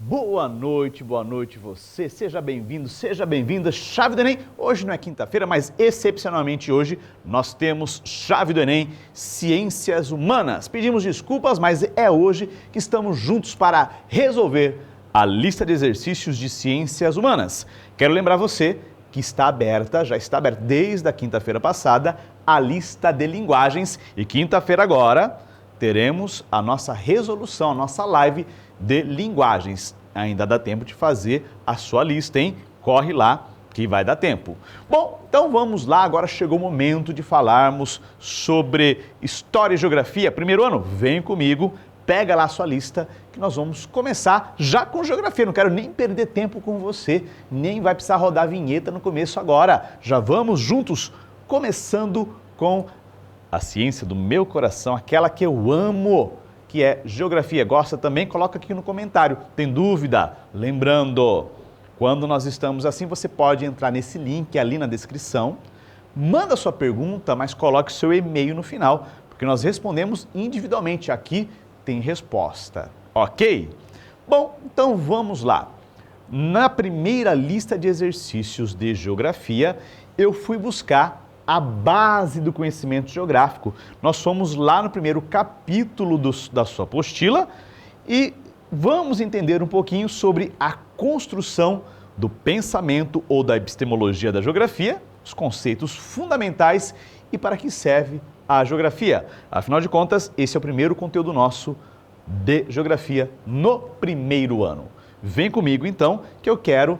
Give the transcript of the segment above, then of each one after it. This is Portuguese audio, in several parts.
Boa noite você, seja bem-vindo, seja bem-vinda, Chave do Enem. Hoje não é quinta-feira, mas excepcionalmente hoje nós temos Chave do Enem, Ciências Humanas. Pedimos desculpas, mas é hoje que estamos juntos para resolver a lista de exercícios de Ciências Humanas. Quero lembrar você que já está aberta desde a quinta-feira passada a lista de linguagens e quinta-feira agora teremos a nossa resolução, a nossa live de linguagens. Ainda dá tempo de fazer a sua lista, hein? Corre lá que vai dar tempo. Bom, então vamos lá, agora chegou o momento de falarmos sobre História e Geografia. Primeiro ano, vem comigo, pega lá a sua lista que nós vamos começar já com Geografia. Não quero nem perder tempo com você, nem vai precisar rodar a vinheta no começo agora. Já vamos juntos, começando com a ciência do meu coração, aquela que eu amo, que é Geografia. Gosta também? Coloca aqui no comentário. Tem dúvida? Lembrando, quando nós estamos assim, você pode entrar nesse link ali na descrição, manda sua pergunta, mas coloque seu e-mail no final, porque nós respondemos individualmente. Aqui tem resposta, ok? Bom, então vamos lá. Na primeira lista de exercícios de Geografia, eu fui buscar a base do conhecimento geográfico. Nós fomos lá no primeiro capítulo da sua apostila e vamos entender um pouquinho sobre a construção do pensamento ou da epistemologia da geografia, os conceitos fundamentais e para que serve a geografia. Afinal de contas, esse é o primeiro conteúdo nosso de geografia no primeiro ano. Vem comigo então, que eu quero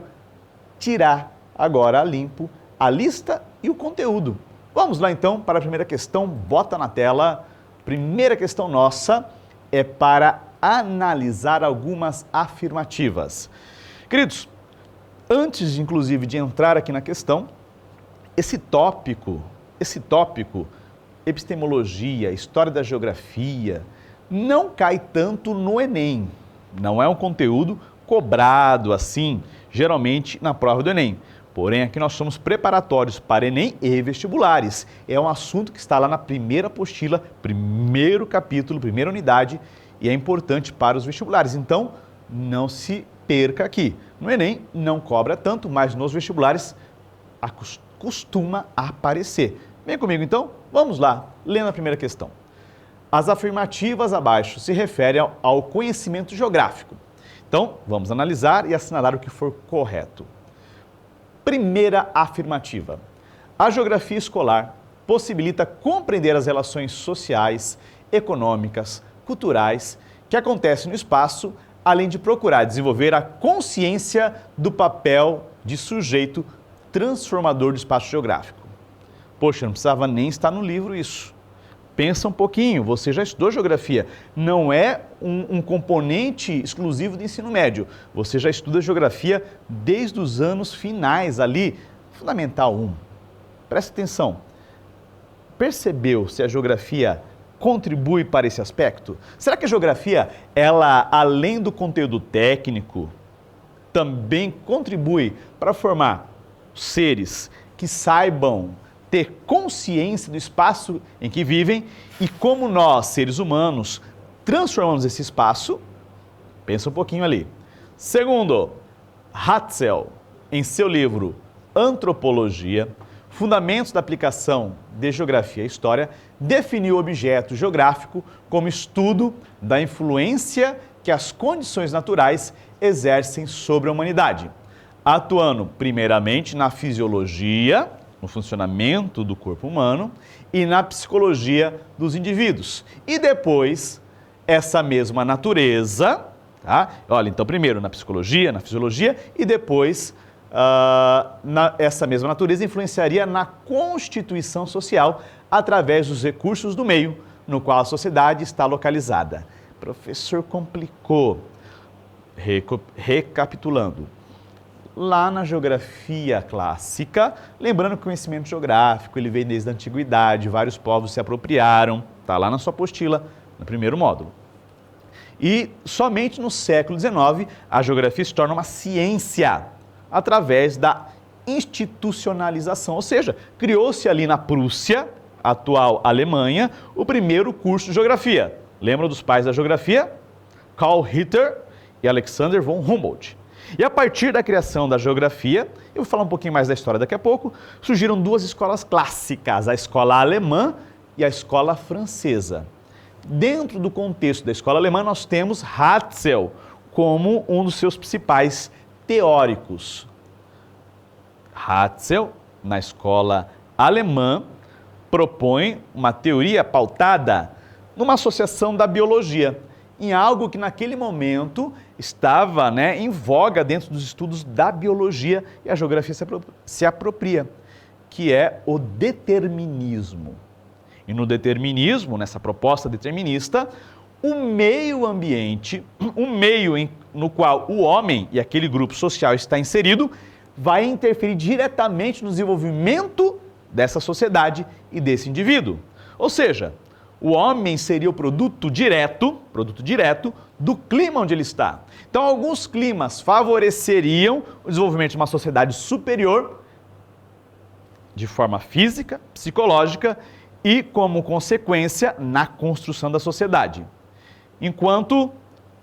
tirar agora a limpo a lista e o conteúdo. Vamos lá então para a primeira questão, bota na tela. Primeira questão nossa é para analisar algumas afirmativas. Queridos, antes inclusive de entrar aqui na questão, esse tópico, epistemologia, história da geografia, não cai tanto no Enem. Não é um conteúdo cobrado assim, geralmente na prova do Enem. Porém, aqui nós somos preparatórios para Enem e vestibulares. É um assunto que está lá na primeira apostila, primeiro capítulo, primeira unidade, e é importante para os vestibulares. Então, não se perca aqui. No Enem não cobra tanto, mas nos vestibulares costuma aparecer. Vem comigo então, vamos lá, lendo a primeira questão. As afirmativas abaixo se referem ao conhecimento geográfico. Então, vamos analisar e assinalar o que for correto. Primeira afirmativa. A geografia escolar possibilita compreender as relações sociais, econômicas, culturais que acontecem no espaço, além de procurar desenvolver a consciência do papel de sujeito transformador do espaço geográfico. Poxa, não precisava nem estar no livro isso. Pensa um pouquinho, você já estudou geografia. Não é um componente exclusivo do ensino médio. Você já estuda geografia desde os anos finais ali, Fundamental 1. Presta atenção. Percebeu se a geografia contribui para esse aspecto? Será que a geografia, ela, além do conteúdo técnico, também contribui para formar seres que saibam ter consciência do espaço em que vivem e como nós, seres humanos, transformamos esse espaço? Pensa um pouquinho ali. Segundo, Hatzel, em seu livro Antropologia, Fundamentos da Aplicação de Geografia e História, definiu o objeto geográfico como estudo da influência que as condições naturais exercem sobre a humanidade, atuando primeiramente na fisiologia, no funcionamento do corpo humano e na psicologia dos indivíduos. E depois, essa mesma natureza, tá? Olha, então primeiro na psicologia, na fisiologia e depois essa mesma natureza influenciaria na constituição social através dos recursos do meio no qual a sociedade está localizada. Professor, complicou. Recapitulando. Lá na geografia clássica, lembrando que o conhecimento geográfico ele veio desde a antiguidade, vários povos se apropriaram, está lá na sua apostila, no primeiro módulo. E somente no século XIX, a geografia se torna uma ciência, através da institucionalização, ou seja, criou-se ali na Prússia, atual Alemanha, o primeiro curso de geografia. Lembram dos pais da geografia? Carl Ritter e Alexander von Humboldt. E a partir da criação da geografia, eu vou falar um pouquinho mais da história daqui a pouco, surgiram duas escolas clássicas, a escola alemã e a escola francesa. Dentro do contexto da escola alemã, nós temos Ratzel como um dos seus principais teóricos. Ratzel, na escola alemã, propõe uma teoria pautada numa associação da biologia, em algo que naquele momento estava em voga dentro dos estudos da biologia e a geografia se apropria, que é o determinismo. E no determinismo, nessa proposta determinista, o meio ambiente, o meio no qual o homem e aquele grupo social está inserido, vai interferir diretamente no desenvolvimento dessa sociedade e desse indivíduo. Ou seja, o homem seria o produto direto do clima onde ele está. Então, alguns climas favoreceriam o desenvolvimento de uma sociedade superior, de forma física, psicológica e, como consequência, na construção da sociedade. Enquanto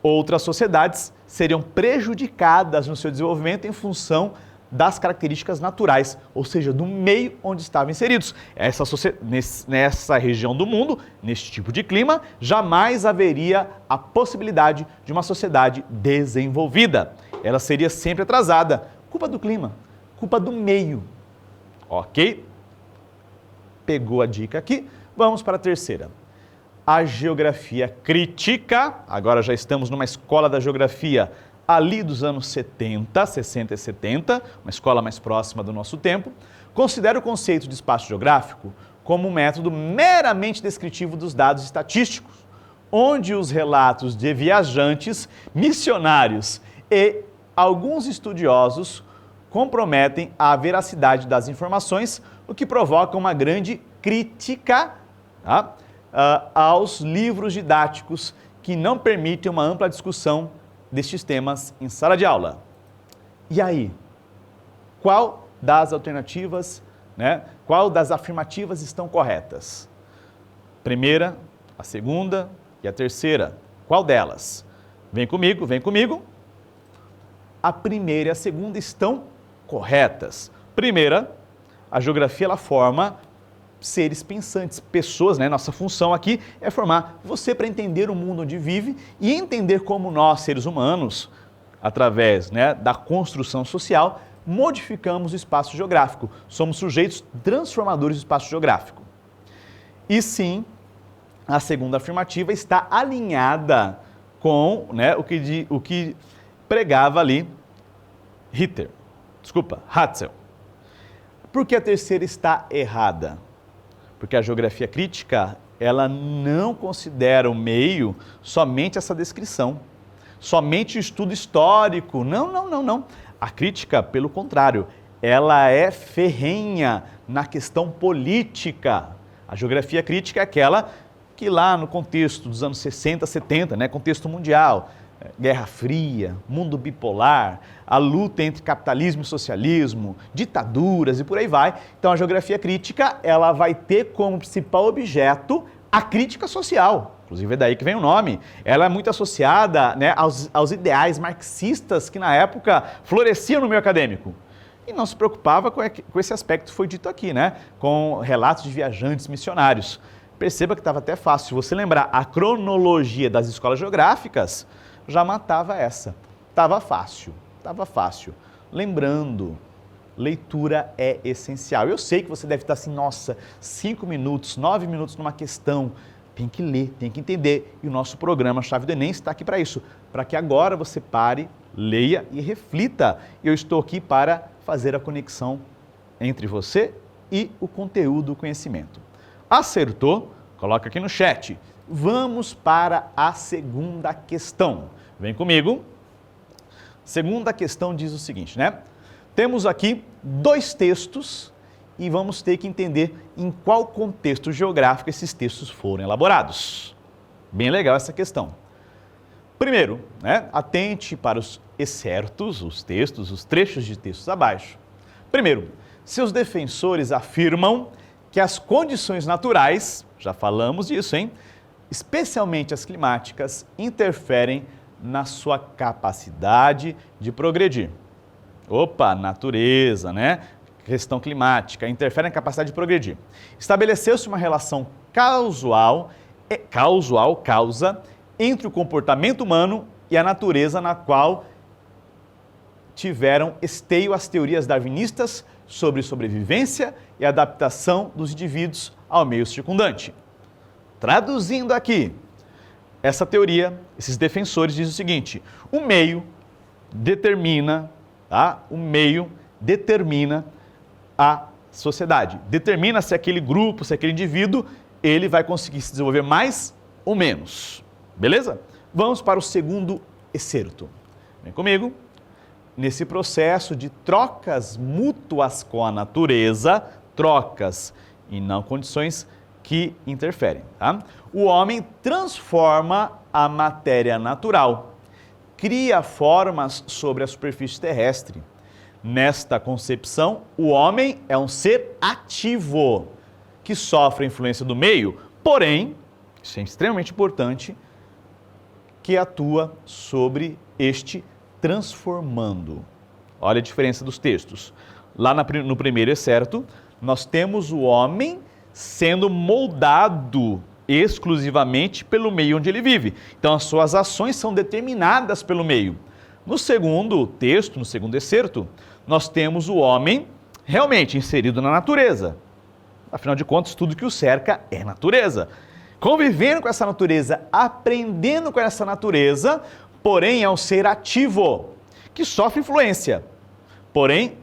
outras sociedades seriam prejudicadas no seu desenvolvimento em função das características naturais, ou seja, do meio onde estavam inseridos. Nessa região do mundo, neste tipo de clima, jamais haveria a possibilidade de uma sociedade desenvolvida. Ela seria sempre atrasada. Culpa do clima, culpa do meio. Ok? Pegou a dica aqui? Vamos para a terceira. A geografia crítica, agora já estamos numa escola da geografia ali dos anos 70, 60 e 70, uma escola mais próxima do nosso tempo, considera o conceito de espaço geográfico como um método meramente descritivo dos dados estatísticos, onde os relatos de viajantes, missionários e alguns estudiosos comprometem a veracidade das informações, o que provoca uma grande crítica aos livros didáticos que não permitem uma ampla discussão destes temas em sala de aula. E aí? Qual das alternativas, qual das afirmativas estão corretas? Primeira, a segunda e a terceira. Qual delas? Vem comigo, vem comigo. A primeira e a segunda estão corretas. Primeira, a geografia ela forma seres pensantes, pessoas, Nossa função aqui é formar você para entender o mundo onde vive e entender como nós, seres humanos, através da construção social, modificamos o espaço geográfico. Somos sujeitos transformadores do espaço geográfico. E sim, a segunda afirmativa está alinhada com o que pregava ali Ratzel. Por que a terceira está errada? Porque a geografia crítica, ela não considera o meio somente essa descrição, somente o estudo histórico. Não. A crítica, pelo contrário, ela é ferrenha na questão política. A geografia crítica é aquela que lá no contexto dos anos 60, 70, contexto mundial, Guerra Fria, mundo bipolar, a luta entre capitalismo e socialismo, ditaduras e por aí vai. Então a geografia crítica, ela vai ter como principal objeto a crítica social. Inclusive é daí que vem o nome. Ela é muito associada aos ideais marxistas que na época floresciam no meio acadêmico. E não se preocupava com esse aspecto que foi dito aqui, com relatos de viajantes missionários. Perceba que estava até fácil. Se você lembrar a cronologia das escolas geográficas, já matava essa. Estava fácil. Lembrando, leitura é essencial. Eu sei que você deve estar assim, nossa, 5 minutos, 9 minutos numa questão. Tem que ler, tem que entender. E o nosso programa Chave do Enem está aqui para isso. Para que agora você pare, leia e reflita. Eu estou aqui para fazer a conexão entre você e o conteúdo do conhecimento. Acertou? Coloca aqui no chat. Vamos para a segunda questão. Vem comigo. Segunda questão diz o seguinte, Temos aqui 2 textos e vamos ter que entender em qual contexto geográfico esses textos foram elaborados. Bem legal essa questão. Primeiro, atente para os excertos, os textos, os trechos de textos abaixo. Primeiro, seus defensores afirmam que as condições naturais, já falamos disso, especialmente as climáticas, interferem na sua capacidade de progredir. Opa, natureza, né? Questão climática, interfere na capacidade de progredir. Estabeleceu-se uma relação causa, entre o comportamento humano e a natureza, na qual tiveram esteio as teorias darwinistas sobre sobrevivência e adaptação dos indivíduos ao meio circundante. Traduzindo aqui, essa teoria, esses defensores dizem o seguinte: o meio determina a sociedade. Determina se aquele grupo, se aquele indivíduo, ele vai conseguir se desenvolver mais ou menos. Beleza? Vamos para o segundo excerto. Vem comigo. Nesse processo de trocas mútuas com a natureza, trocas e não condições que interferem, tá? O homem transforma a matéria natural, cria formas sobre a superfície terrestre. Nesta concepção, o homem é um ser ativo, que sofre a influência do meio, porém, isso é extremamente importante, que atua sobre este transformando. Olha a diferença dos textos. Lá no primeiro excerto, nós temos o homem sendo moldado exclusivamente pelo meio onde ele vive. Então, as suas ações são determinadas pelo meio. No segundo texto, no segundo excerto, nós temos o homem realmente inserido na natureza. Afinal de contas, tudo que o cerca é natureza. Convivendo com essa natureza, aprendendo com essa natureza, porém é um ser ativo, que sofre influência. Porém,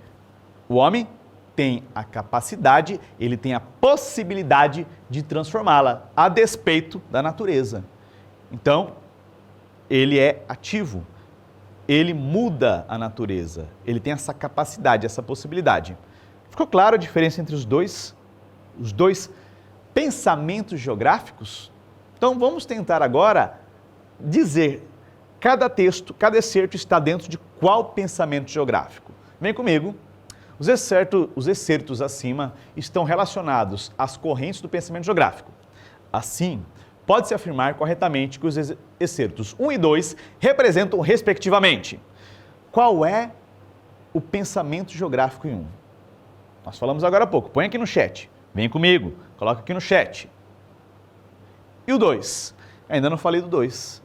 o homem tem a capacidade, ele tem a possibilidade de transformá-la, a despeito da natureza. Então, ele é ativo, ele muda a natureza, ele tem essa capacidade, essa possibilidade. Ficou claro a diferença entre os dois pensamentos geográficos? Então, vamos tentar agora dizer cada texto, cada excerto está dentro de qual pensamento geográfico. Vem comigo. Os excertos acima estão relacionados às correntes do pensamento geográfico. Assim, pode-se afirmar corretamente que os excertos 1 e 2 representam respectivamente. Qual é o pensamento geográfico em 1? Nós falamos agora há pouco, põe aqui no chat. Vem comigo, coloca aqui no chat. E o 2? Ainda não falei do 2.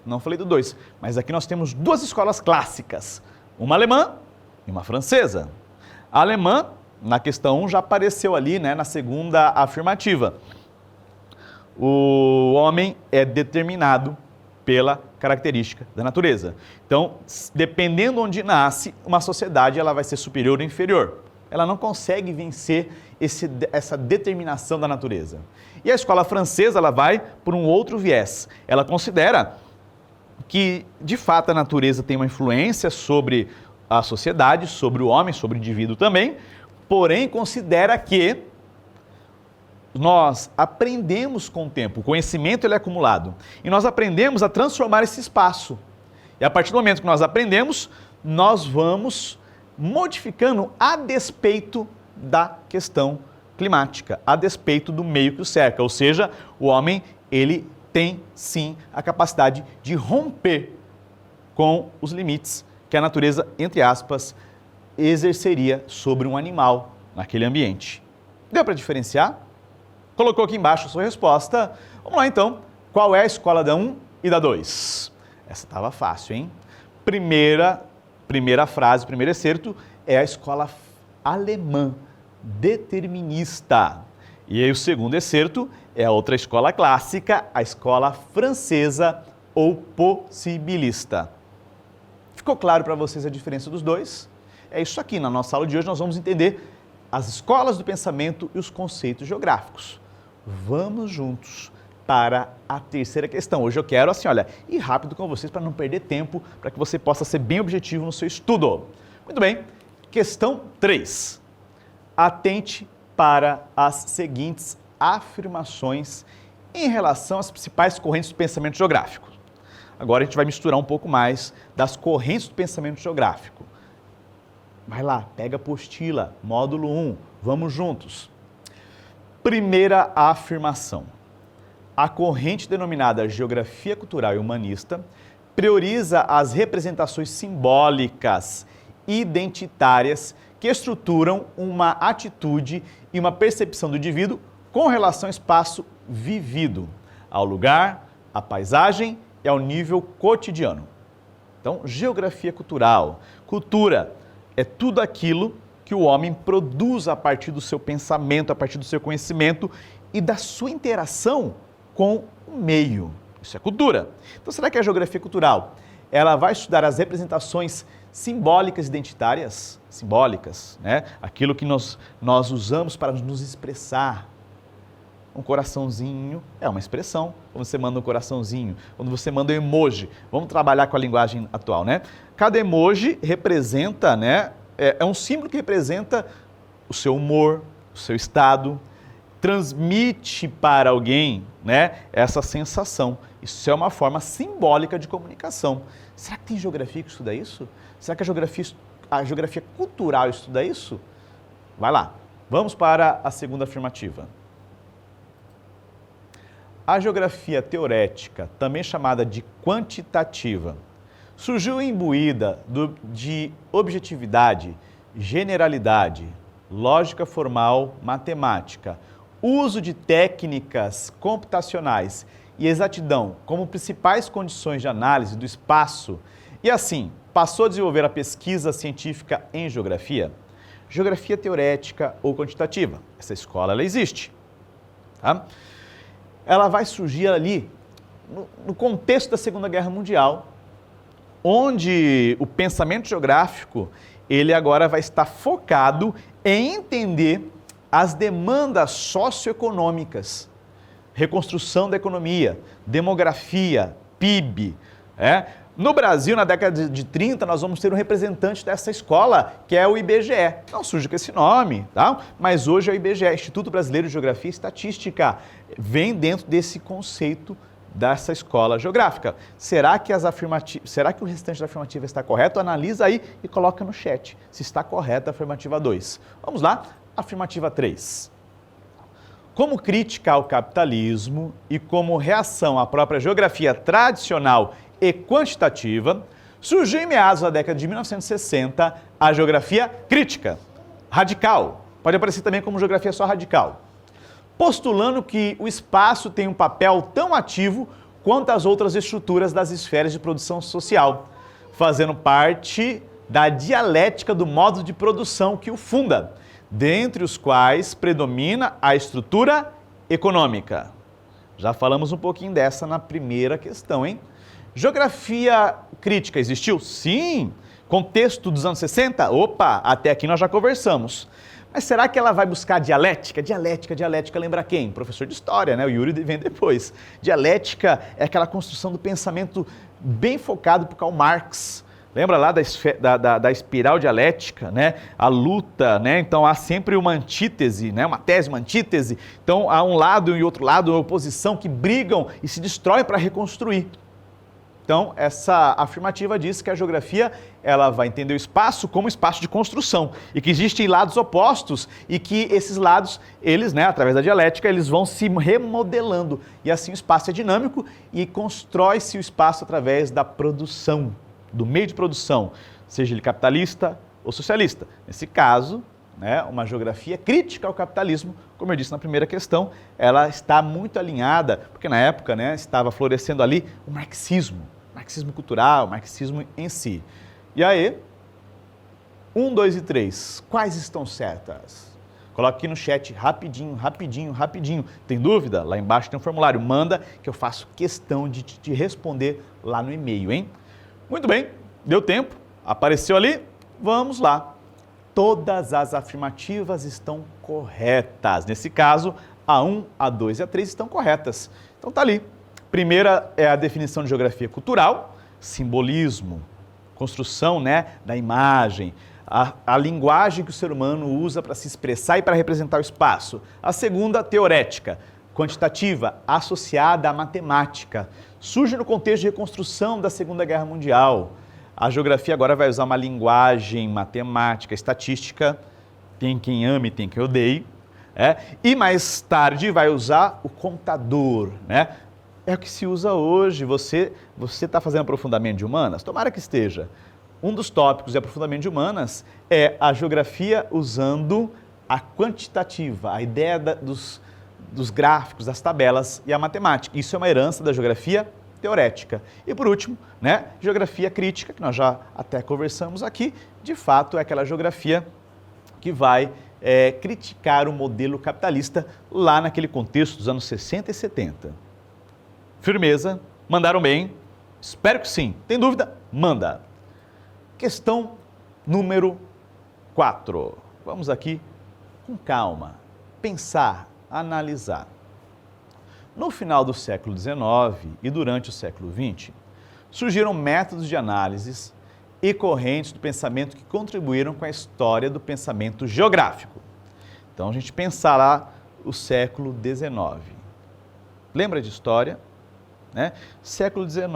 Não falei do 2, mas aqui nós temos duas escolas clássicas, uma alemã e uma francesa. A alemã, na questão 1, já apareceu ali, né, na segunda afirmativa. O homem é determinado pela característica da natureza. Então, dependendo onde nasce, uma sociedade ela vai ser superior ou inferior. Ela não consegue vencer essa determinação da natureza. E a escola francesa ela vai por um outro viés. Ela considera que, de fato, a natureza tem uma influência sobre a sociedade, sobre o homem, sobre o indivíduo também, porém considera que nós aprendemos com o tempo, o conhecimento ele é acumulado, e nós aprendemos a transformar esse espaço. E a partir do momento que nós aprendemos, nós vamos modificando a despeito da questão climática, a despeito do meio que o cerca, ou seja, o homem, ele tem sim a capacidade de romper com os limites que a natureza, entre aspas, exerceria sobre um animal naquele ambiente. Deu para diferenciar? Colocou aqui embaixo a sua resposta. Vamos lá então. Qual é a escola da 1 e da 2? Essa estava fácil, hein? Primeira frase, primeiro excerto, é a escola alemã, determinista. E aí o segundo excerto é a outra escola clássica, a escola francesa ou possibilista. Ficou claro para vocês a diferença dos dois? É isso aqui, na nossa aula de hoje nós vamos entender as escolas do pensamento e os conceitos geográficos. Vamos juntos para a terceira questão. Hoje eu quero, assim, olha, ir rápido com vocês para não perder tempo, para que você possa ser bem objetivo no seu estudo. Muito bem, questão 3. Atente para as seguintes afirmações em relação às principais correntes do pensamento geográfico. Agora a gente vai misturar um pouco mais das correntes do pensamento geográfico. Vai lá, pega a apostila, módulo 1, vamos juntos. Primeira afirmação. A corrente denominada Geografia Cultural e Humanista prioriza as representações simbólicas, identitárias, que estruturam uma atitude e uma percepção do indivíduo com relação ao espaço vivido, ao lugar, à paisagem e ao nível cotidiano. Então, geografia cultural. Cultura é tudo aquilo que o homem produz a partir do seu pensamento, a partir do seu conhecimento e da sua interação com o meio. Isso é cultura. Então, será que a geografia cultural, ela vai estudar as representações simbólicas identitárias? Simbólicas, né? Aquilo que nós usamos para nos expressar. Um coraçãozinho é uma expressão. Quando você manda um coraçãozinho, quando você manda um emoji, vamos trabalhar com a linguagem atual, né? Cada emoji representa, né? É um símbolo que representa o seu humor, o seu estado, transmite para alguém, né, essa sensação. Isso é uma forma simbólica de comunicação. Será que tem geografia que estuda isso? Será que a geografia cultural estuda isso? Vai lá, vamos para a segunda afirmativa. A geografia teorética, também chamada de quantitativa, surgiu imbuída de objetividade, generalidade, lógica formal, matemática, uso de técnicas computacionais e exatidão como principais condições de análise do espaço e, assim, passou a desenvolver a pesquisa científica em geografia. Geografia teorética ou quantitativa, essa escola ela existe, tá? Ela vai surgir ali no contexto da Segunda Guerra Mundial, onde o pensamento geográfico, ele agora vai estar focado em entender as demandas socioeconômicas, reconstrução da economia, demografia, PIB. No Brasil, na década de 30, nós vamos ter um representante dessa escola, que é o IBGE. Não surge com esse nome, tá? Mas hoje é o IBGE, Instituto Brasileiro de Geografia e Estatística. Vem dentro desse conceito dessa escola geográfica. Será que o restante da afirmativa está correto? Analisa aí e coloca no chat se está correta a afirmativa 2. Vamos lá, afirmativa 3. Como crítica ao capitalismo e como reação à própria geografia tradicional e quantitativa, surgiu em meados da década de 1960 a geografia crítica, radical, pode aparecer também como geografia só radical, postulando que o espaço tem um papel tão ativo quanto as outras estruturas das esferas de produção social, fazendo parte da dialética do modo de produção que o funda, dentre os quais predomina a estrutura econômica. Já falamos um pouquinho dessa na primeira questão, hein? Geografia crítica existiu? Sim! Contexto dos anos 60? Opa, até aqui nós já conversamos. Mas será que ela vai buscar dialética? Dialética lembra quem? Professor de história, né? O Yuri vem depois. Dialética é aquela construção do pensamento bem focado por Karl Marx. Lembra lá da espiral dialética, né? A luta, né? Então há sempre uma antítese, né? Uma tese, uma antítese. Então há um lado e outro lado, uma oposição que brigam e se destroem para reconstruir. Então, essa afirmativa diz que a geografia ela vai entender o espaço como espaço de construção e que existem lados opostos e que esses lados, eles, né, através da dialética, eles vão se remodelando e assim o espaço é dinâmico e constrói-se o espaço através da produção, do meio de produção, seja ele capitalista ou socialista. Nesse caso, né, uma geografia crítica ao capitalismo, como eu disse na primeira questão, ela está muito alinhada, porque na época, né, estava florescendo ali o marxismo cultural, o marxismo em si. E aí, 1, 2 e 3, quais estão certas? Coloque aqui no chat rapidinho. Tem dúvida? Lá embaixo tem um formulário, manda que eu faço questão de te responder lá no e-mail, hein? Muito bem, deu tempo, apareceu ali, vamos lá. Todas as afirmativas estão corretas. Nesse caso, a 1, a 2 e a 3 estão corretas. Então tá ali. Primeira é a definição de geografia cultural, simbolismo, construção, né, da imagem, a linguagem que o ser humano usa para se expressar e para representar o espaço. A segunda, teorética, quantitativa, associada à matemática. Surge no contexto de reconstrução da Segunda Guerra Mundial. A geografia agora vai usar uma linguagem matemática, estatística, tem quem ame, tem quem odeie, e mais tarde vai usar o contador, né? É o que se usa hoje. Você está fazendo aprofundamento de humanas? Tomara que esteja. Um dos tópicos de aprofundamento de humanas é a geografia usando a quantitativa, a ideia dos gráficos, das tabelas e a matemática. Isso é uma herança da geografia teorética. E por último, né, geografia crítica, que nós já até conversamos aqui, de fato é aquela geografia que vai criticar o modelo capitalista lá naquele contexto dos anos 60 e 70. Firmeza? Mandaram bem? Espero que sim. Tem dúvida? Manda. Questão número 4. Vamos aqui com calma, pensar, analisar. No final do século XIX e durante o século XX, surgiram métodos de análises e correntes do pensamento que contribuíram com a história do pensamento geográfico. Então, a gente pensar lá o século XIX. Lembra de história? Né? Século XIX,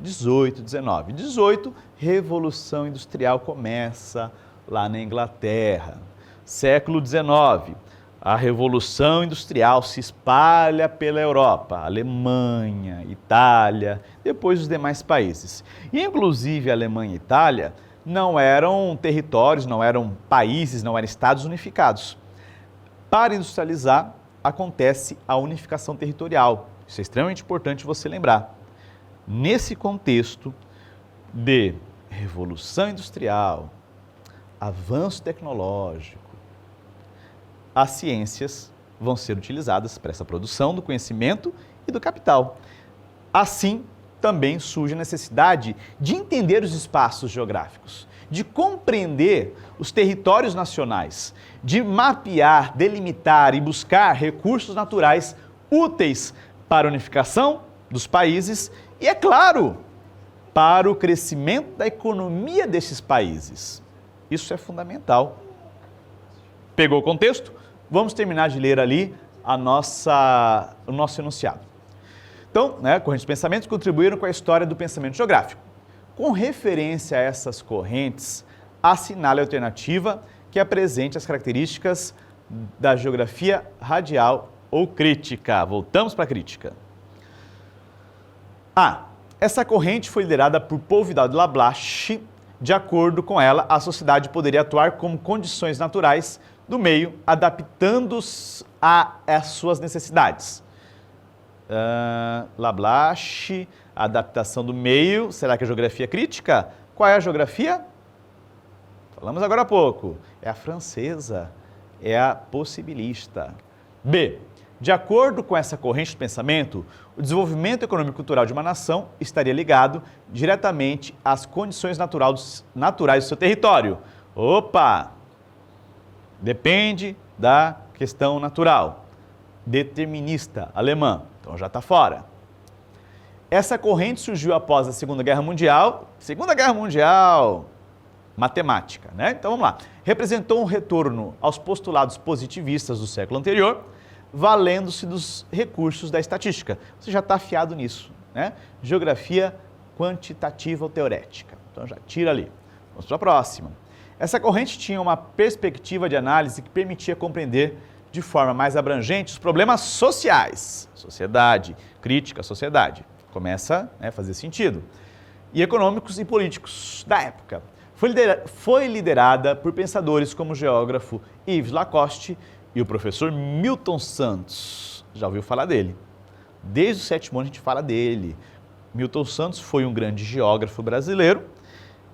XVIII, XIX. 18, Revolução Industrial começa lá na Inglaterra. Século XIX, a Revolução Industrial se espalha pela Europa, Alemanha, Itália, depois os demais países. E, inclusive, a Alemanha e a Itália não eram territórios, não eram países, não eram estados unificados. Para industrializar, acontece a unificação territorial. Isso é extremamente importante você lembrar. Nesse contexto de revolução industrial, avanço tecnológico, as ciências vão ser utilizadas para essa produção do conhecimento e do capital. Assim, também surge a necessidade de entender os espaços geográficos, de compreender os territórios nacionais, de mapear, delimitar e buscar recursos naturais úteis para a unificação dos países e, é claro, para o crescimento da economia desses países. Isso é fundamental. Pegou o contexto? Vamos terminar de ler ali o nosso enunciado. Então, correntes de pensamento contribuíram com a história do pensamento geográfico. Com referência a essas correntes, assinale a alternativa que apresente as características da geografia radial ou crítica. Voltamos para a crítica. Essa corrente foi liderada por Paul Vidal de Lablache. De acordo com ela, a sociedade poderia atuar como condições naturais do meio, adaptando-se às suas necessidades. Lablache, adaptação do meio. Será que é geografia crítica? Qual é a geografia? Falamos agora há pouco. É a francesa, é a possibilista. B. De acordo com essa corrente de pensamento, o desenvolvimento econômico e cultural de uma nação estaria ligado diretamente às condições naturais do seu território. Opa! Depende da questão natural. Determinista, alemã. Então já está fora. Essa corrente surgiu após a Segunda Guerra Mundial. Segunda Guerra Mundial, matemática, né? Então vamos lá. Representou um retorno aos postulados positivistas do século anterior, valendo-se dos recursos da estatística. Você já está afiado nisso, né? Geografia quantitativa ou teorética. Então já tira ali. Vamos para a próxima. Essa corrente tinha uma perspectiva de análise que permitia compreender de forma mais abrangente os problemas sociais. Sociedade, crítica à sociedade. Começa a fazer sentido. E econômicos e políticos da época. Foi liderada por pensadores como o geógrafo Yves Lacoste e o professor Milton Santos. Já ouviu falar dele? Desde o sétimo ano a gente fala dele. Milton Santos foi um grande geógrafo brasileiro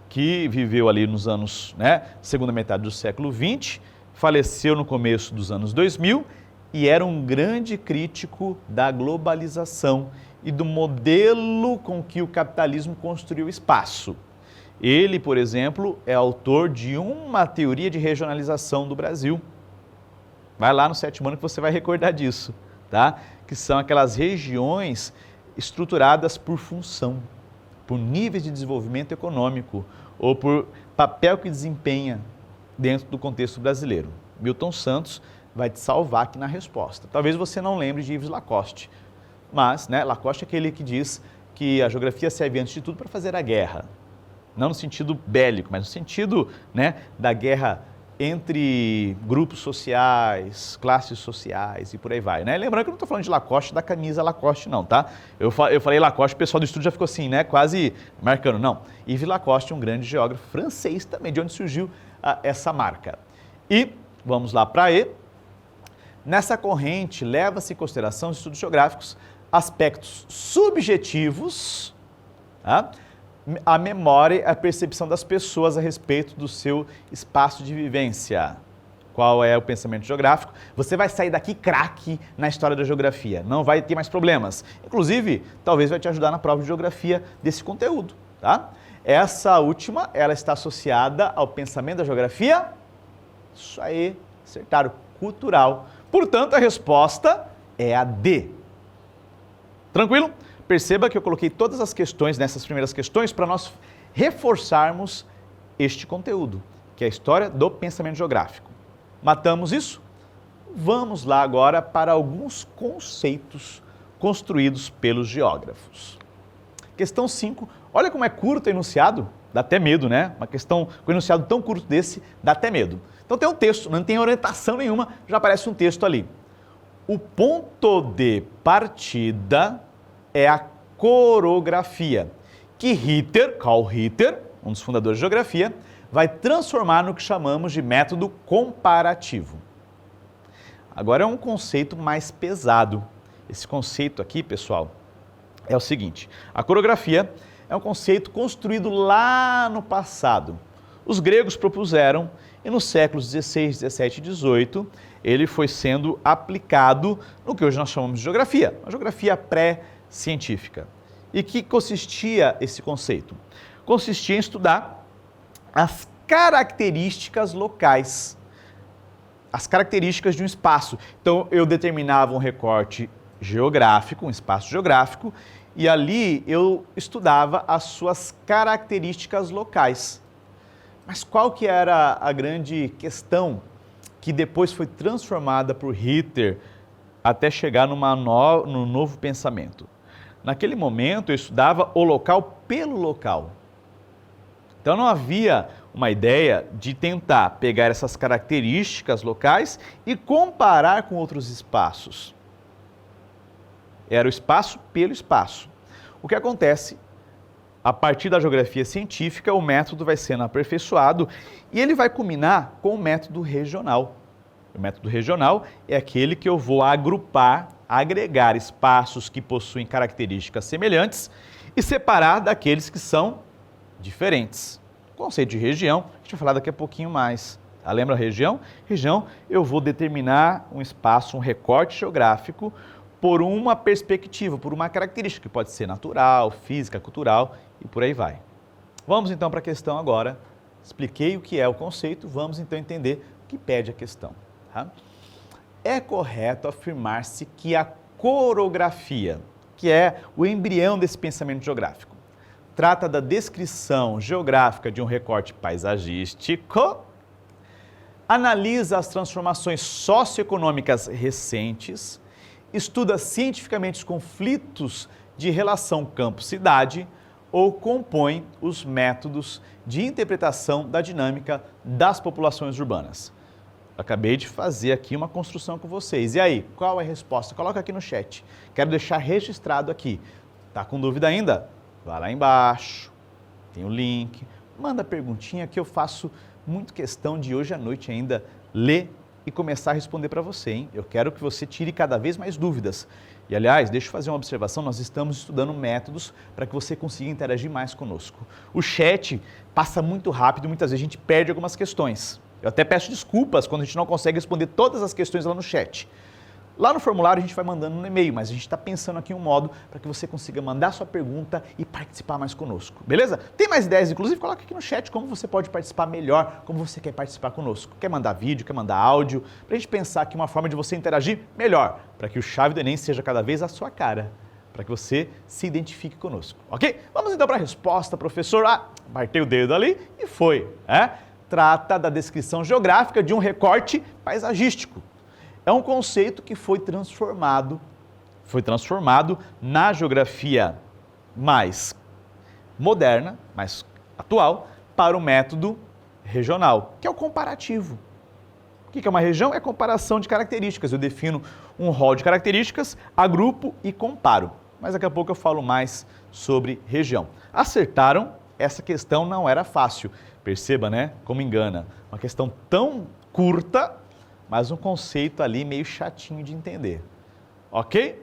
que viveu ali nos anos, segunda metade do século XX, faleceu no começo dos anos 2000 e era um grande crítico da globalização e do modelo com que o capitalismo construiu espaço. Ele, por exemplo, é autor de uma teoria de regionalização do Brasil. Vai lá no sétimo ano que você vai recordar disso, tá? Que são aquelas regiões estruturadas por função, por níveis de desenvolvimento econômico ou por papel que desempenha dentro do contexto brasileiro. Milton Santos vai te salvar aqui na resposta. Talvez você não lembre de Yves Lacoste, mas Lacoste é aquele que diz que a geografia serve antes de tudo para fazer a guerra. Não no sentido bélico, mas no sentido da guerra entre grupos sociais, classes sociais e por aí vai, né? Lembrando que eu não estou falando de Lacoste, da camisa Lacoste não, tá? Eu falei Lacoste, o pessoal do estúdio já ficou assim, né? Quase marcando. Não, Yves Lacoste, um grande geógrafo francês também, de onde surgiu essa marca. E vamos lá para E. Nessa corrente, leva-se em consideração os estudos geográficos aspectos subjetivos, tá? A memória e a percepção das pessoas a respeito do seu espaço de vivência. Qual é o pensamento geográfico? Você vai sair daqui craque na história da geografia, não vai ter mais problemas. Inclusive, talvez vai te ajudar na prova de geografia desse conteúdo, tá? Essa última, ela está associada ao pensamento da geografia. Isso aí, acertaram, cultural. Portanto, a resposta é a D. Tranquilo? Perceba que eu coloquei todas as questões nessas primeiras questões para nós reforçarmos este conteúdo, que é a história do pensamento geográfico. Matamos isso? Vamos lá agora para alguns conceitos construídos pelos geógrafos. Questão 5. Olha como é curto o enunciado, dá até medo, né? Uma questão com um enunciado tão curto desse, dá até medo. Então tem um texto, não tem orientação nenhuma, já aparece um texto ali. O ponto de partida é a corografia, que Carl Ritter, um dos fundadores de geografia, vai transformar no que chamamos de método comparativo. Agora é um conceito mais pesado. Esse conceito aqui, pessoal, é o seguinte: a corografia é um conceito construído lá no passado. Os gregos propuseram e nos séculos 16, 17 e 18 ele foi sendo aplicado no que hoje nós chamamos de geografia, uma geografia pré-científica. E que consistia esse conceito? Consistia em estudar as características locais, as características de um espaço. Então eu determinava um recorte geográfico, um espaço geográfico, e ali eu estudava as suas características locais. Mas qual que era a grande questão que depois foi transformada por Ritter até chegar num novo pensamento? Naquele momento eu estudava o local pelo local. Então não havia uma ideia de tentar pegar essas características locais e comparar com outros espaços. Era o espaço pelo espaço. O que acontece? A partir da geografia científica, o método vai sendo aperfeiçoado e ele vai culminar com o método regional. O método regional é aquele que eu vou agrupar, agregar espaços que possuem características semelhantes e separar daqueles que são diferentes. O conceito de região, a gente vai falar daqui a pouquinho mais. Tá? Lembra a região? Região, eu vou determinar um espaço, um recorte geográfico por uma perspectiva, por uma característica, que pode ser natural, física, cultural e por aí vai. Vamos então para a questão agora. Expliquei o que é o conceito, vamos então entender o que pede a questão. Tá? É correto afirmar-se que a corografia, que é o embrião desse pensamento geográfico, trata da descrição geográfica de um recorte paisagístico, analisa as transformações socioeconômicas recentes, estuda cientificamente os conflitos de relação campo-cidade ou compõe os métodos de interpretação da dinâmica das populações urbanas. Acabei de fazer aqui uma construção com vocês. E aí, qual é a resposta? Coloca aqui no chat. Quero deixar registrado aqui. Tá com dúvida ainda? Vai lá embaixo, tem o link, manda a perguntinha que eu faço muito questão de hoje à noite ainda ler e começar a responder para você, hein? Eu quero que você tire cada vez mais dúvidas. E, aliás, deixa eu fazer uma observação, nós estamos estudando métodos para que você consiga interagir mais conosco. O chat passa muito rápido, muitas vezes a gente perde algumas questões. Eu até peço desculpas quando a gente não consegue responder todas as questões lá no chat. Lá no formulário a gente vai mandando no e-mail, mas a gente está pensando aqui um modo para que você consiga mandar sua pergunta e participar mais conosco, beleza? Tem mais ideias, inclusive, coloca aqui no chat como você pode participar melhor, como você quer participar conosco. Quer mandar vídeo, quer mandar áudio, para a gente pensar aqui uma forma de você interagir melhor, para que o Chave do Enem seja cada vez a sua cara, para que você se identifique conosco, ok? Vamos então para a resposta, professor. Martei o dedo ali e foi, Trata da descrição geográfica de um recorte paisagístico. É um conceito que foi transformado na geografia mais moderna, mais atual, para o método regional, que é o comparativo. O que é uma região? É comparação de características. Eu defino um rol de características, agrupo e comparo. Mas daqui a pouco eu falo mais sobre região. Acertaram? Essa questão não era fácil. Perceba, né? Como engana. Uma questão tão curta, mas um conceito ali meio chatinho de entender. Ok?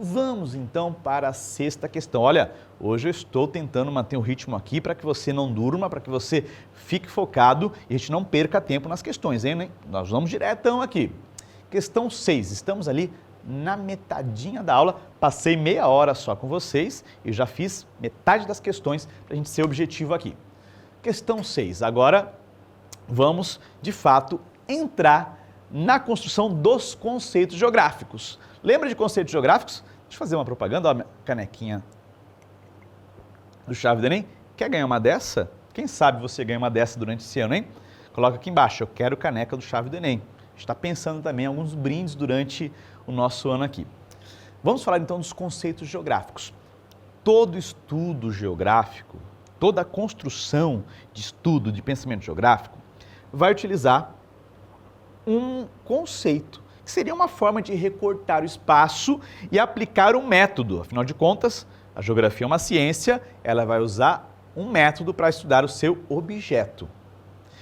Vamos então para a sexta questão. Olha, hoje eu estou tentando manter o ritmo aqui para que você não durma, para que você fique focado e a gente não perca tempo nas questões, hein? Nós vamos diretão aqui. Questão 6, estamos ali na metadinha da aula, passei meia hora só com vocês e já fiz metade das questões para a gente ser objetivo aqui. Questão 6, agora vamos de fato entrar na construção dos conceitos geográficos. Lembra de conceitos geográficos? Deixa eu fazer uma propaganda, ó, a minha canequinha do Chave do Enem. Quer ganhar uma dessa? Quem sabe você ganha uma dessa durante esse ano, hein? Coloca aqui embaixo, eu quero caneca do Chave do Enem. A gente está pensando também em alguns brindes durante o nosso ano aqui. Vamos falar então dos conceitos geográficos. Todo estudo geográfico, toda construção de estudo de pensamento geográfico vai utilizar um conceito, que seria uma forma de recortar o espaço e aplicar um método. Afinal de contas, a geografia é uma ciência, ela vai usar um método para estudar o seu objeto.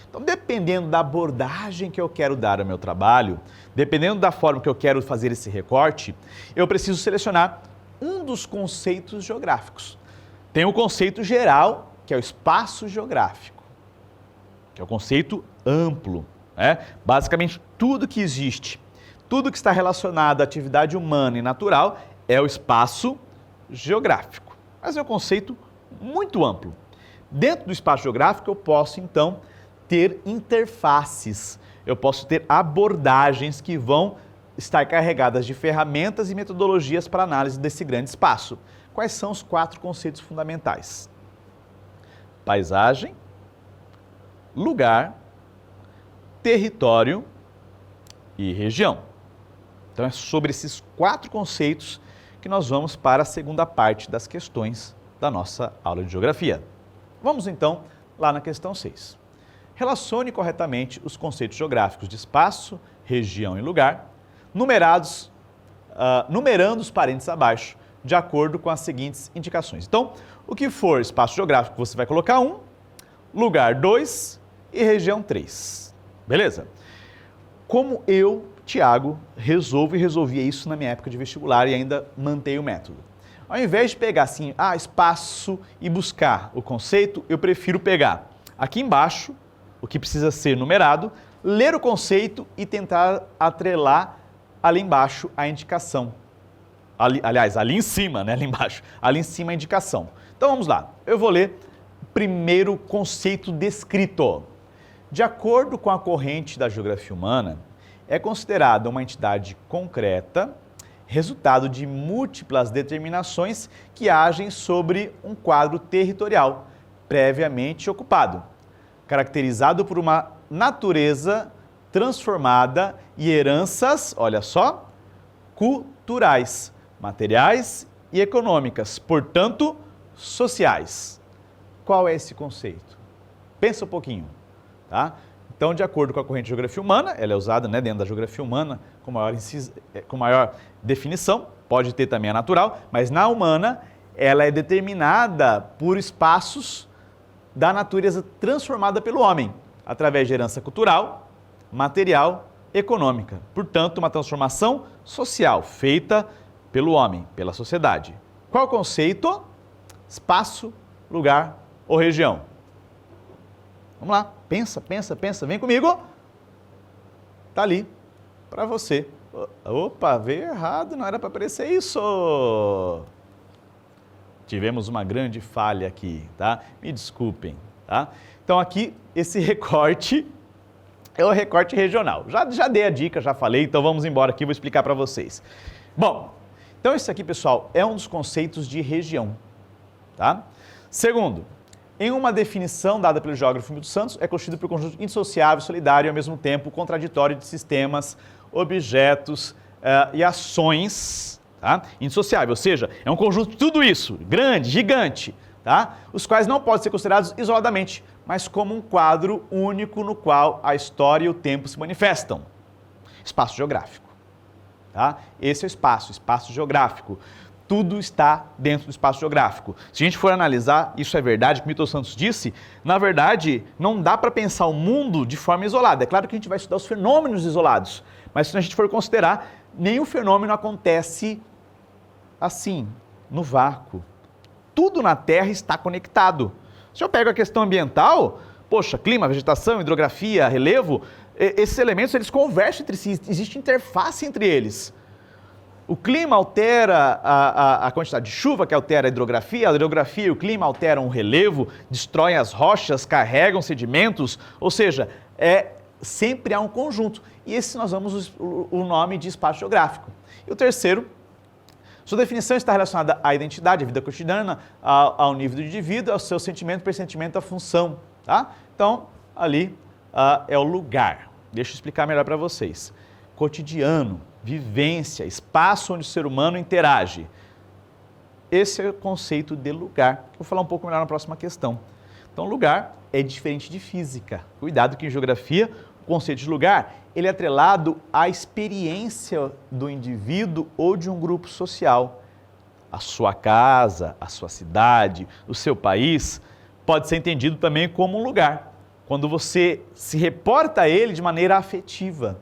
Então, dependendo da abordagem que eu quero dar ao meu trabalho, dependendo da forma que eu quero fazer esse recorte, eu preciso selecionar um dos conceitos geográficos. Tem o conceito geral, que é o espaço geográfico, que é o conceito amplo. Basicamente, tudo que existe, tudo que está relacionado à atividade humana e natural é o espaço geográfico. Mas é um conceito muito amplo. Dentro do espaço geográfico, eu posso, então, ter interfaces, eu posso ter abordagens que vão estar carregadas de ferramentas e metodologias para análise desse grande espaço. Quais são os 4 conceitos fundamentais? Paisagem, lugar, território e região. Então é sobre esses 4 conceitos que nós vamos para a segunda parte das questões da nossa aula de geografia. Vamos então lá na questão 6. Relacione corretamente os conceitos geográficos de espaço, região e lugar, numerando os parênteses abaixo, de acordo com as seguintes indicações. Então, o que for espaço geográfico, você vai colocar 1, lugar 2 e região 3. Beleza? Como eu, Tiago, resolvia isso na minha época de vestibular e ainda mantenho o método. Ao invés de pegar assim, espaço e buscar o conceito, eu prefiro pegar aqui embaixo, o que precisa ser numerado, ler o conceito e tentar atrelar ali embaixo a indicação. Ali em cima, né? Ali embaixo. Ali em cima a indicação. Então vamos lá. Eu vou ler o primeiro conceito descrito. De acordo com a corrente da geografia humana, é considerada uma entidade concreta, resultado de múltiplas determinações que agem sobre um quadro territorial previamente ocupado, caracterizado por uma natureza transformada e heranças, olha só, culturais, materiais e econômicas, portanto, sociais. Qual é esse conceito? Pensa um pouquinho, tá? Então, de acordo com a corrente de geografia humana, ela é usada dentro da geografia humana com maior definição, pode ter também a natural, mas na humana ela é determinada por espaços da natureza transformada pelo homem, através de herança cultural, material, econômica. Portanto, uma transformação social feita pelo homem, pela sociedade. Qual o conceito? Espaço, lugar ou região. Vamos lá, pensa, vem comigo. Tá ali, para você. Opa, veio errado, não era para aparecer isso. Tivemos uma grande falha aqui, tá? Me desculpem, tá? Então aqui, esse recorte é o recorte regional. Já dei a dica, já falei, então vamos embora aqui, vou explicar para vocês. Bom, então esse aqui, pessoal, é um dos conceitos de região, tá? Segundo, em uma definição dada pelo geógrafo Milton Santos, é constituído por um conjunto indissociável, solidário e ao mesmo tempo contraditório de sistemas, objetos e ações, tá? Indissociável, ou seja, é um conjunto de tudo isso, grande, gigante, tá? Os quais não podem ser considerados isoladamente, mas como um quadro único no qual a história e o tempo se manifestam. Espaço geográfico. Tá? Esse é o espaço geográfico. Tudo está dentro do espaço geográfico. Se a gente for analisar, isso é verdade, como o Milton Santos disse, na verdade, não dá para pensar o mundo de forma isolada. É claro que a gente vai estudar os fenômenos isolados, mas se a gente for considerar, nenhum fenômeno acontece assim, no vácuo. Tudo na Terra está conectado. Se eu pego a questão ambiental, poxa, clima, vegetação, hidrografia, relevo, esses elementos eles conversam entre si, existe interface entre eles. O clima altera a quantidade de chuva, que altera a hidrografia e o clima alteram o relevo, destroem as rochas, carregam sedimentos, ou seja, sempre há um conjunto. E esse nós damos o nome de espaço geográfico. E o terceiro, sua definição está relacionada à identidade, à vida cotidiana, ao nível do indivíduo, ao seu sentimento, pressentimento, à função. Tá? Então, ali é o lugar. Deixa eu explicar melhor para vocês. Cotidiano, vivência, espaço onde o ser humano interage. Esse é o conceito de lugar. Vou falar um pouco melhor na próxima questão. Então, lugar é diferente de física. Cuidado que em geografia, o conceito de lugar, ele é atrelado à experiência do indivíduo ou de um grupo social. A sua casa, a sua cidade, o seu país, pode ser entendido também como um lugar, quando você se reporta a ele de maneira afetiva.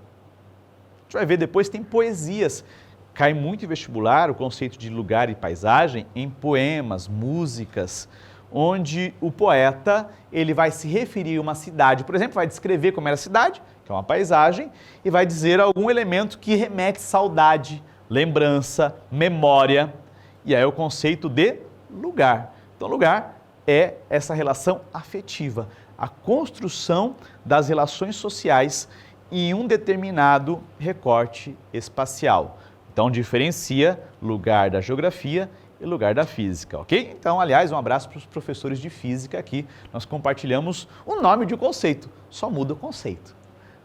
A gente vai ver depois, tem poesias. Cai muito em vestibular o conceito de lugar e paisagem em poemas, músicas, onde o poeta ele vai se referir a uma cidade, por exemplo, vai descrever como era a cidade, que é uma paisagem, e vai dizer algum elemento que remete saudade, lembrança, memória, e aí é o conceito de lugar. Então, lugar é essa relação afetiva, a construção das relações sociais em um determinado recorte espacial. Então, diferencia lugar da geografia e lugar da física, ok? Então, aliás, um abraço para os professores de física aqui. Nós compartilhamos o nome de um conceito, só muda o conceito.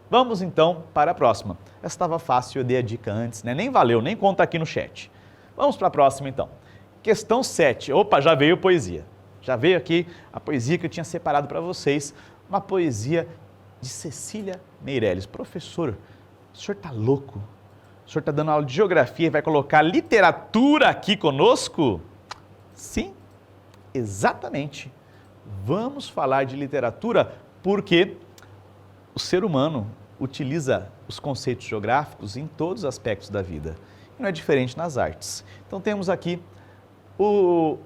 Vamos, então, para a próxima. Essa estava fácil, eu dei a dica antes, né? Nem valeu, nem conta aqui no chat. Vamos para a próxima, então. Questão 7. Opa, já veio poesia. Já veio aqui a poesia que eu tinha separado para vocês. Uma poesia de Cecília Meirelles. Professor, o senhor está louco? O senhor está dando aula de geografia e vai colocar literatura aqui conosco? Sim, exatamente. Vamos falar de literatura porque o ser humano utiliza os conceitos geográficos em todos os aspectos da vida. E não é diferente nas artes. Então temos aqui o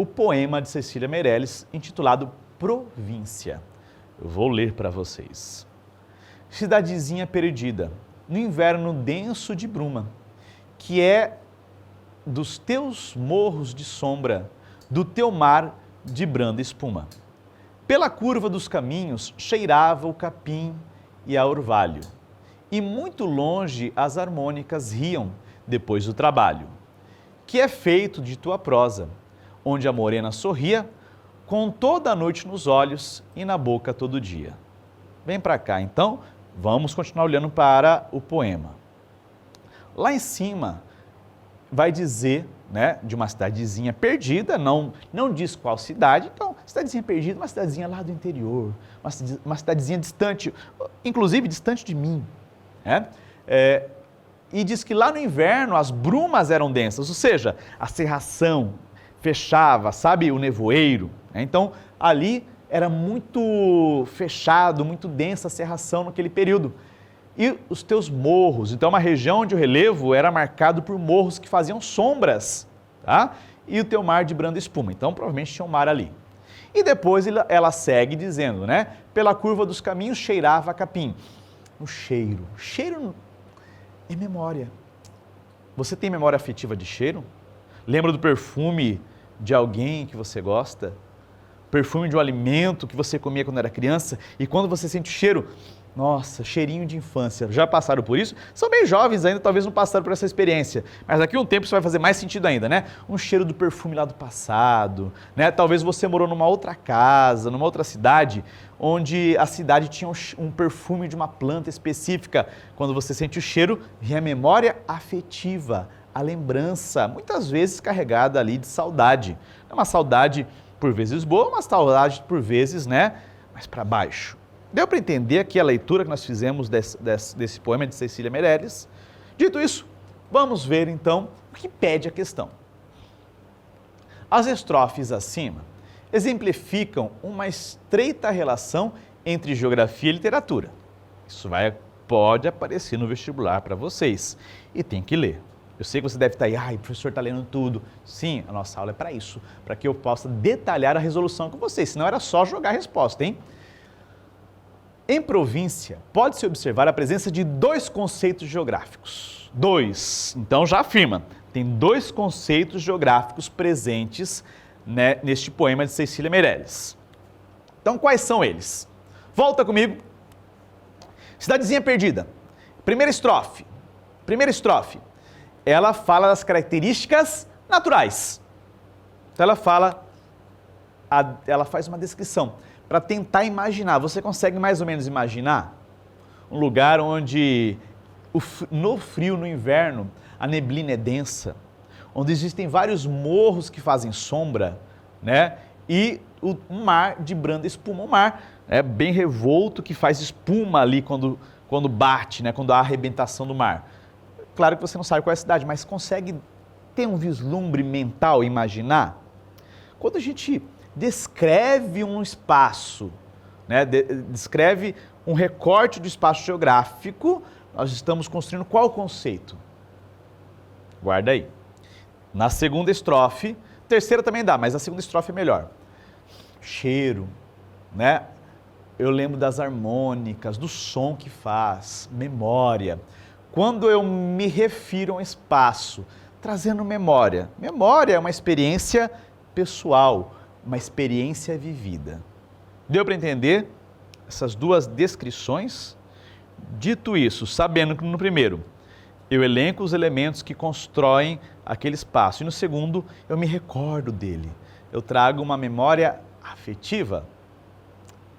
poema de Cecília Meirelles intitulado Província. Eu vou ler para vocês. Cidadezinha perdida, no inverno denso de bruma, que é dos teus morros de sombra, do teu mar de branda espuma. Pela curva dos caminhos cheirava o capim e a orvalho, e muito longe as harmônicas riam depois do trabalho, que é feito de tua prosa, onde a morena sorria, com toda a noite nos olhos e na boca todo dia. Vem para cá, então, vamos continuar olhando para o poema. Lá em cima vai dizer, né, de uma cidadezinha perdida, não diz qual cidade, então, cidadezinha perdida, uma cidadezinha lá do interior, uma cidadezinha distante, inclusive distante de mim, né? E diz que lá no inverno as brumas eram densas, ou seja, a cerração fechava, sabe, o nevoeiro, né? Então, ali era muito fechado, muito densa a cerração naquele período. E os teus morros, então uma região onde o relevo era marcado por morros que faziam sombras, tá? E o teu mar de branda espuma, então provavelmente tinha um mar ali. E depois ela segue dizendo, né? Pela curva dos caminhos cheirava capim. O cheiro é memória. Você tem memória afetiva de cheiro? Lembra do perfume de alguém que você gosta? Perfume de um alimento que você comia quando era criança? E quando você sente o cheiro, nossa, cheirinho de infância. Já passaram por isso? São bem jovens ainda, talvez não passaram por essa experiência. Mas daqui a um tempo isso vai fazer mais sentido ainda, né? Um cheiro do perfume lá do passado, né? Talvez você morou numa outra casa, numa outra cidade, onde a cidade tinha um perfume de uma planta específica. Quando você sente o cheiro, vem a memória afetiva, a lembrança, muitas vezes carregada ali de saudade. É uma saudade por vezes boa, uma saudade por vezes, né, mais para baixo. Deu para entender aqui a leitura que nós fizemos desse poema de Cecília Meirelles? Dito isso, vamos ver então o que pede a questão. As estrofes acima exemplificam uma estreita relação entre geografia e literatura. Isso pode aparecer no vestibular para vocês e tem que ler. Eu sei que você deve estar aí, o professor está lendo tudo. Sim, a nossa aula é para isso, para que eu possa detalhar a resolução com vocês, senão era só jogar a resposta, hein? Em província, pode-se observar a presença de dois conceitos geográficos. Então já afirma, tem dois conceitos geográficos presentes, né, neste poema de Cecília Meirelles. Então quais são eles? Volta comigo. Cidadezinha Perdida. Primeira estrofe. Ela fala das características naturais. Então ela faz uma descrição para tentar imaginar. Você consegue mais ou menos imaginar um lugar onde no frio, no inverno, a neblina é densa, onde existem vários morros que fazem sombra, né? E um mar de branda espuma. Um mar bem revolto que faz espuma ali quando bate, né? Quando há a arrebentação do mar. Claro que você não sabe qual é a cidade, mas consegue ter um vislumbre mental, imaginar? Quando a gente descreve um espaço, né? Descreve um recorte do espaço geográfico, nós estamos construindo qual conceito? Guarda aí. Na segunda estrofe, terceira também dá, mas a segunda estrofe é melhor. Cheiro, né? Eu lembro das harmônicas, do som que faz, memória. Quando eu me refiro a um espaço, trazendo memória. Memória é uma experiência pessoal, uma experiência vivida. Deu para entender essas duas descrições? Dito isso, sabendo que no primeiro, eu elenco os elementos que constroem aquele espaço. E no segundo, eu me recordo dele. Eu trago uma memória afetiva.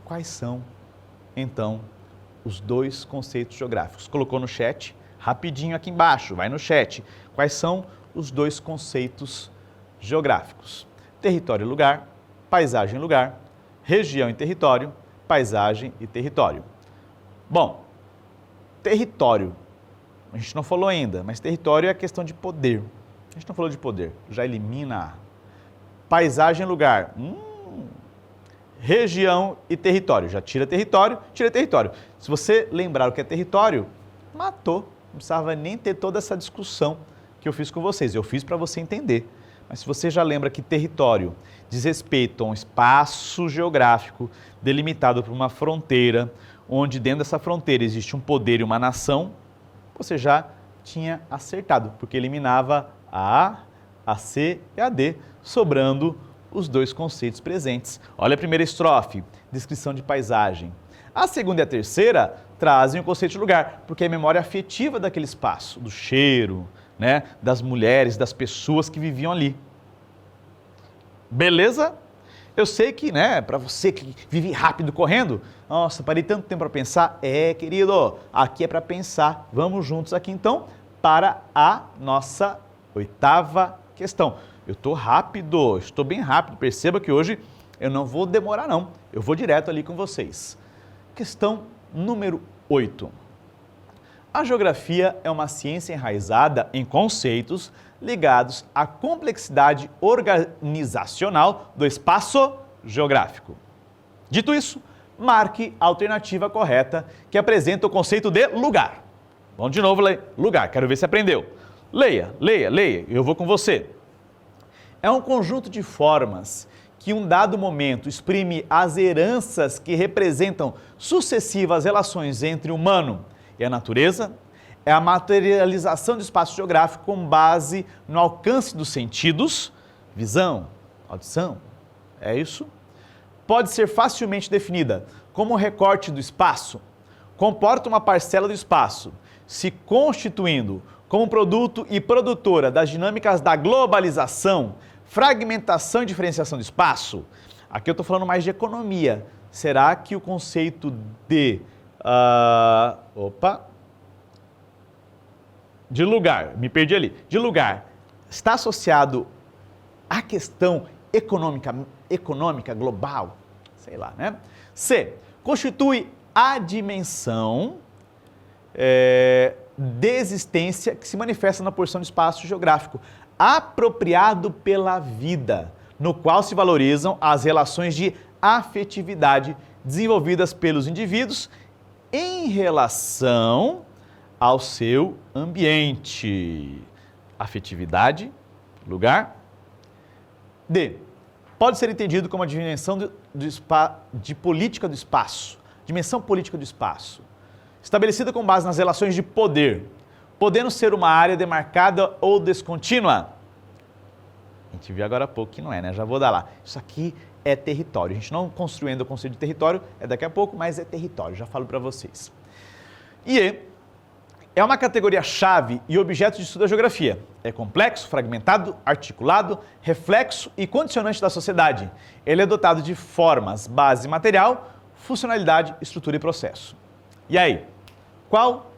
Quais são, então, os dois conceitos geográficos? Colocou no chat, rapidinho aqui embaixo, vai no chat. Quais são os dois conceitos geográficos? Território e lugar, paisagem e lugar, região e território, paisagem e território. Bom, território, a gente não falou ainda, mas território é a questão de poder. A gente não falou de poder, já elimina. Paisagem e lugar, região e território, já tira território. Se você lembrar o que é território, matou. Não precisava nem ter toda essa discussão que eu fiz com vocês. Eu fiz para você entender. Mas se você já lembra que território diz respeito a um espaço geográfico delimitado por uma fronteira, onde dentro dessa fronteira existe um poder e uma nação, você já tinha acertado, porque eliminava a A, a C e a D, sobrando os dois conceitos presentes. Olha a primeira estrofe, descrição de paisagem. A segunda e a terceira trazem o conceito de lugar, porque é a memória afetiva daquele espaço, do cheiro, né, das mulheres, das pessoas que viviam ali. Beleza? Eu sei que, né, para você que vive rápido correndo, nossa, parei tanto tempo para pensar. Querido, aqui é para pensar. Vamos juntos aqui então para a nossa oitava questão. Eu estou rápido, estou bem rápido. Perceba que hoje eu não vou demorar não, eu vou direto ali com vocês. Questão número 8. A geografia é uma ciência enraizada em conceitos ligados à complexidade organizacional do espaço geográfico. Dito isso, marque a alternativa correta que apresenta o conceito de lugar. Vamos de novo ler. Lugar, quero ver se aprendeu. Leia, eu vou com você. É um conjunto de formas que em um dado momento exprime as heranças que representam sucessivas relações entre o humano e a natureza. É a materialização do espaço geográfico com base no alcance dos sentidos, visão, audição, é isso? Pode ser facilmente definida como um recorte do espaço, comporta uma parcela do espaço, se constituindo como produto e produtora das dinâmicas da globalização, fragmentação e diferenciação do espaço. Aqui eu estou falando mais de economia. Será que o conceito de... de lugar, me perdi ali, de lugar, está associado à questão econômica global? sei lá, né? C, constitui a dimensão de existência que se manifesta na porção do espaço geográfico apropriado pela vida, no qual se valorizam as relações de afetividade desenvolvidas pelos indivíduos em relação ao seu ambiente. Afetividade, lugar. D, pode ser entendido como a dimensão de política do espaço, dimensão política do espaço, estabelecida com base nas relações de poder, podendo ser uma área demarcada ou descontínua. A gente viu agora há pouco que não é, né? Já vou dar lá. Isso aqui é território. A gente não construindo o conceito de território, é daqui a pouco, mas é território, já falo para vocês. E E é uma categoria-chave e objeto de estudo da geografia. É complexo, fragmentado, articulado, reflexo e condicionante da sociedade. Ele é dotado de formas, base material, funcionalidade, estrutura e processo. E aí, qual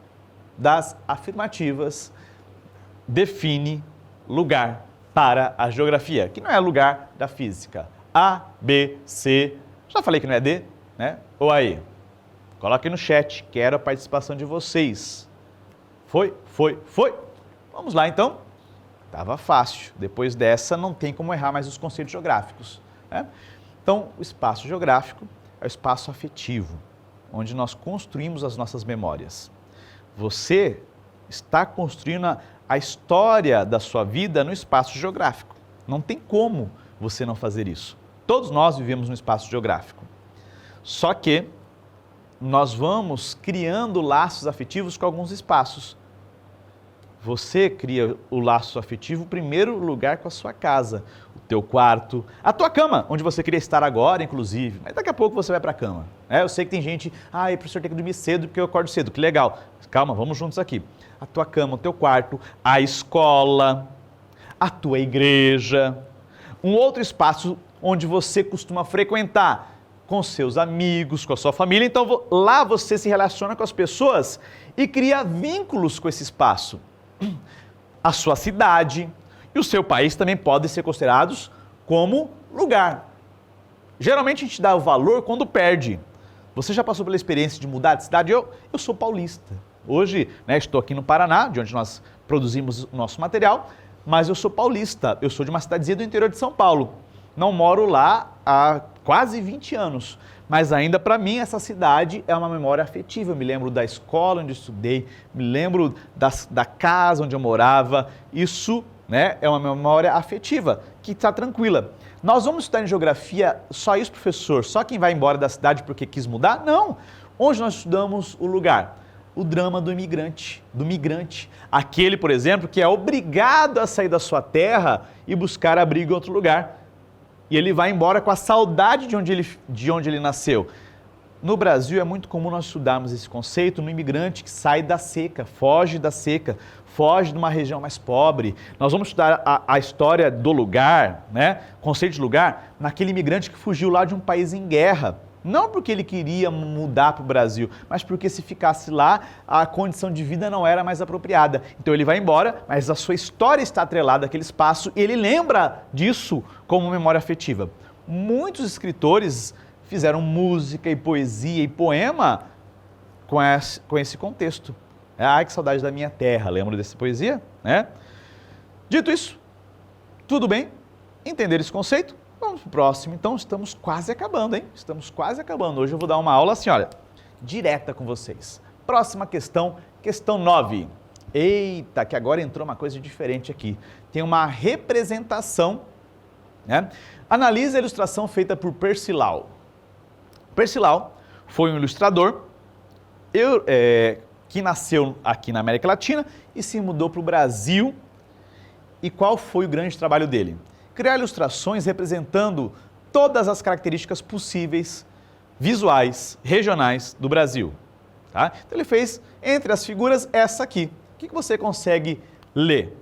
das afirmativas define lugar para a geografia? Que não é lugar da física. A, B, C. Já falei que não é D, né? Ou aí? Coloque no chat, quero a participação de vocês. Foi? Vamos lá então. Tava fácil. Depois dessa não tem como errar mais os conceitos geográficos, né? Então, o espaço geográfico é o espaço afetivo, onde nós construímos as nossas memórias. Você está construindo a história da sua vida no espaço geográfico. Não tem como você não fazer isso. Todos nós vivemos no espaço geográfico. Só que nós vamos criando laços afetivos com alguns espaços. Você cria o laço afetivo, em primeiro lugar, com a sua casa, o teu quarto, a tua cama, onde você queria estar agora, inclusive. Mas daqui a pouco você vai para a cama. Eu sei que tem gente, professor, tem que dormir cedo porque eu acordo cedo, que legal. Calma, vamos juntos aqui. A tua cama, o teu quarto, a escola, a tua igreja, um outro espaço onde você costuma frequentar com seus amigos, com a sua família. Então lá você se relaciona com as pessoas e cria vínculos com esse espaço. A sua cidade e o seu país também podem ser considerados como lugar. Geralmente a gente dá o valor quando perde. Você já passou pela experiência de mudar de cidade? Eu sou paulista. Hoje, estou aqui no Paraná, de onde nós produzimos o nosso material, mas eu sou paulista. Eu sou de uma cidadezinha do interior de São Paulo. Não moro lá há quase 20 anos, mas ainda para mim essa cidade é uma memória afetiva. Eu me lembro da escola onde eu estudei, me lembro da casa onde eu morava. Isso, é uma memória afetiva que está tranquila. Nós vamos estudar em geografia só isso, professor? Só quem vai embora da cidade porque quis mudar? Não! Onde nós estudamos o lugar? O drama do imigrante, do migrante. Aquele, por exemplo, que é obrigado a sair da sua terra e buscar abrigo em outro lugar. E ele vai embora com a saudade de onde ele nasceu. No Brasil é muito comum nós estudarmos esse conceito no imigrante que sai da seca, foge de uma região mais pobre. Nós vamos estudar a história do lugar, conceito de lugar, naquele imigrante que fugiu lá de um país em guerra. Não porque ele queria mudar para o Brasil, mas porque se ficasse lá, a condição de vida não era mais apropriada. Então ele vai embora, mas a sua história está atrelada àquele espaço e ele lembra disso como memória afetiva. Muitos escritores fizeram música e poesia e poema com esse contexto. Ai, que saudade da minha terra, lembra dessa poesia? Dito isso, tudo bem? Entender esse conceito? Vamos para o próximo. Então, estamos quase acabando, hein? Estamos quase acabando. Hoje eu vou dar uma aula assim, olha, direta com vocês. Próxima questão, questão 9. Eita, que agora entrou uma coisa diferente aqui. Tem uma representação, Analise a ilustração feita por Percy Lau. Percy Lau foi um ilustrador que nasceu aqui na América Latina e se mudou para o Brasil. E qual foi o grande trabalho dele? Criar ilustrações representando todas as características possíveis, visuais, regionais do Brasil. Tá? Então ele fez, entre as figuras, essa aqui. O que você consegue ler?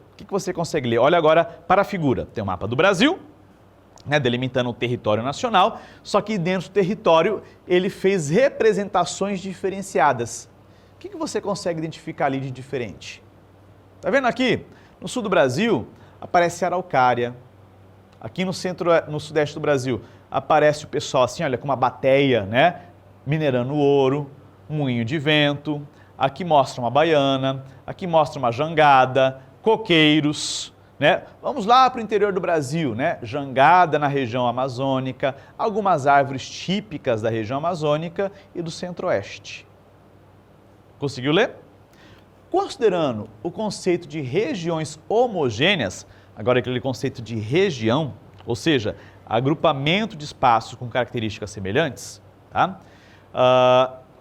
Olha agora para a figura. Tem o mapa do Brasil, delimitando o território nacional, só que dentro do território ele fez representações diferenciadas. O que você consegue identificar ali de diferente? Tá vendo aqui? No sul do Brasil aparece a araucária. Aqui no sudeste do Brasil aparece o pessoal assim, olha, com uma bateia, né? Minerando ouro, moinho de vento, aqui mostra uma baiana, aqui mostra uma jangada, coqueiros, né? Vamos lá para o interior do Brasil, né? Jangada na região amazônica, algumas árvores típicas da região amazônica e do centro-oeste. Conseguiu ler? Considerando o conceito de regiões homogêneas, agora aquele conceito de região, ou seja, agrupamento de espaços com características semelhantes, tá?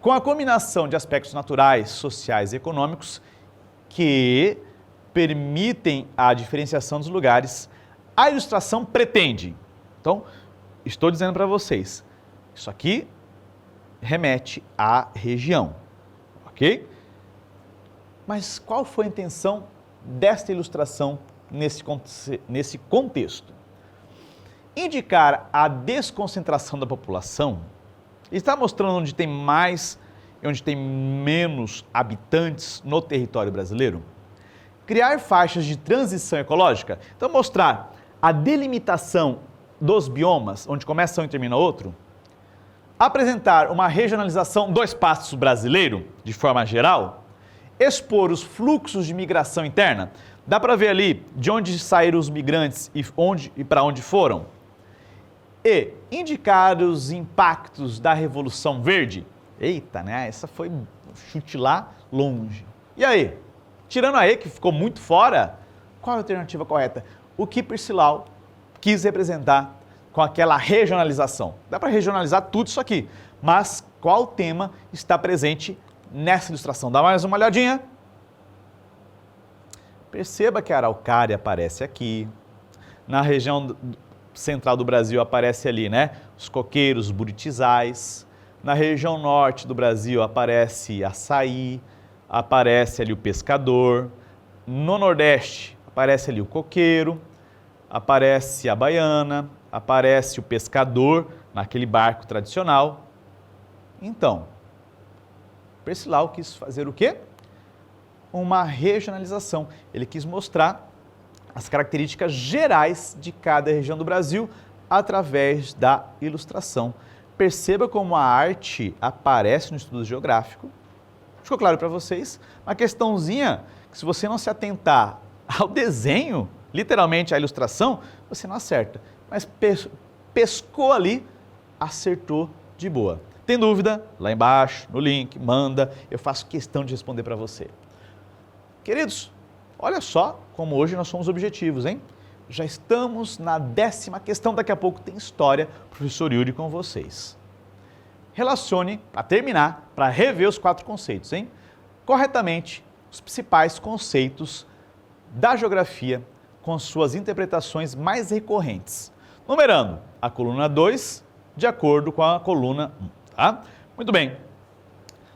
Com a combinação de aspectos naturais, sociais e econômicos que permitem a diferenciação dos lugares, a ilustração pretende. Então, estou dizendo para vocês, isso aqui remete à região, ok? Mas qual foi a intenção desta ilustração nesse contexto? Indicar a desconcentração da população, está mostrando onde tem mais e onde tem menos habitantes no território brasileiro? Criar faixas de transição ecológica, então mostrar a delimitação dos biomas, onde começa um e termina outro? Apresentar uma regionalização do espaço brasileiro, de forma geral? Expor os fluxos de migração interna? Dá para ver ali de onde saíram os migrantes e para onde foram? E indicar os impactos da Revolução Verde? Eita, né? Essa foi um chute lá longe. E aí? Tirando a E, que ficou muito fora, qual a alternativa correta? O que Persílau quis representar com aquela regionalização? Dá para regionalizar tudo isso aqui, mas qual tema está presente nessa ilustração? Dá mais uma olhadinha. Perceba que a araucária aparece aqui. Na região central do Brasil aparece ali, né? Os coqueiros, os buritizais. Na região norte do Brasil aparece açaí, aparece ali o pescador. No nordeste aparece ali o coqueiro, aparece a baiana, aparece o pescador naquele barco tradicional. Então, Persílau quis fazer o quê? Uma regionalização. Ele quis mostrar as características gerais de cada região do Brasil através da ilustração. Perceba como a arte aparece no estudo geográfico. Ficou claro para vocês? Uma questãozinha que, se você não se atentar ao desenho, literalmente à ilustração, você não acerta. Mas pescou ali, acertou de boa. Tem dúvida? Lá embaixo, no link, manda. Eu faço questão de responder para você. Queridos, olha só como hoje nós somos objetivos, hein? Já estamos na 10ª questão, daqui a pouco tem história, professor Yuri com vocês. Relacione, para terminar, para rever os 4 conceitos, hein? Corretamente, os principais conceitos da geografia com suas interpretações mais recorrentes, numerando a coluna 2 de acordo com a coluna 1, tá? Muito bem.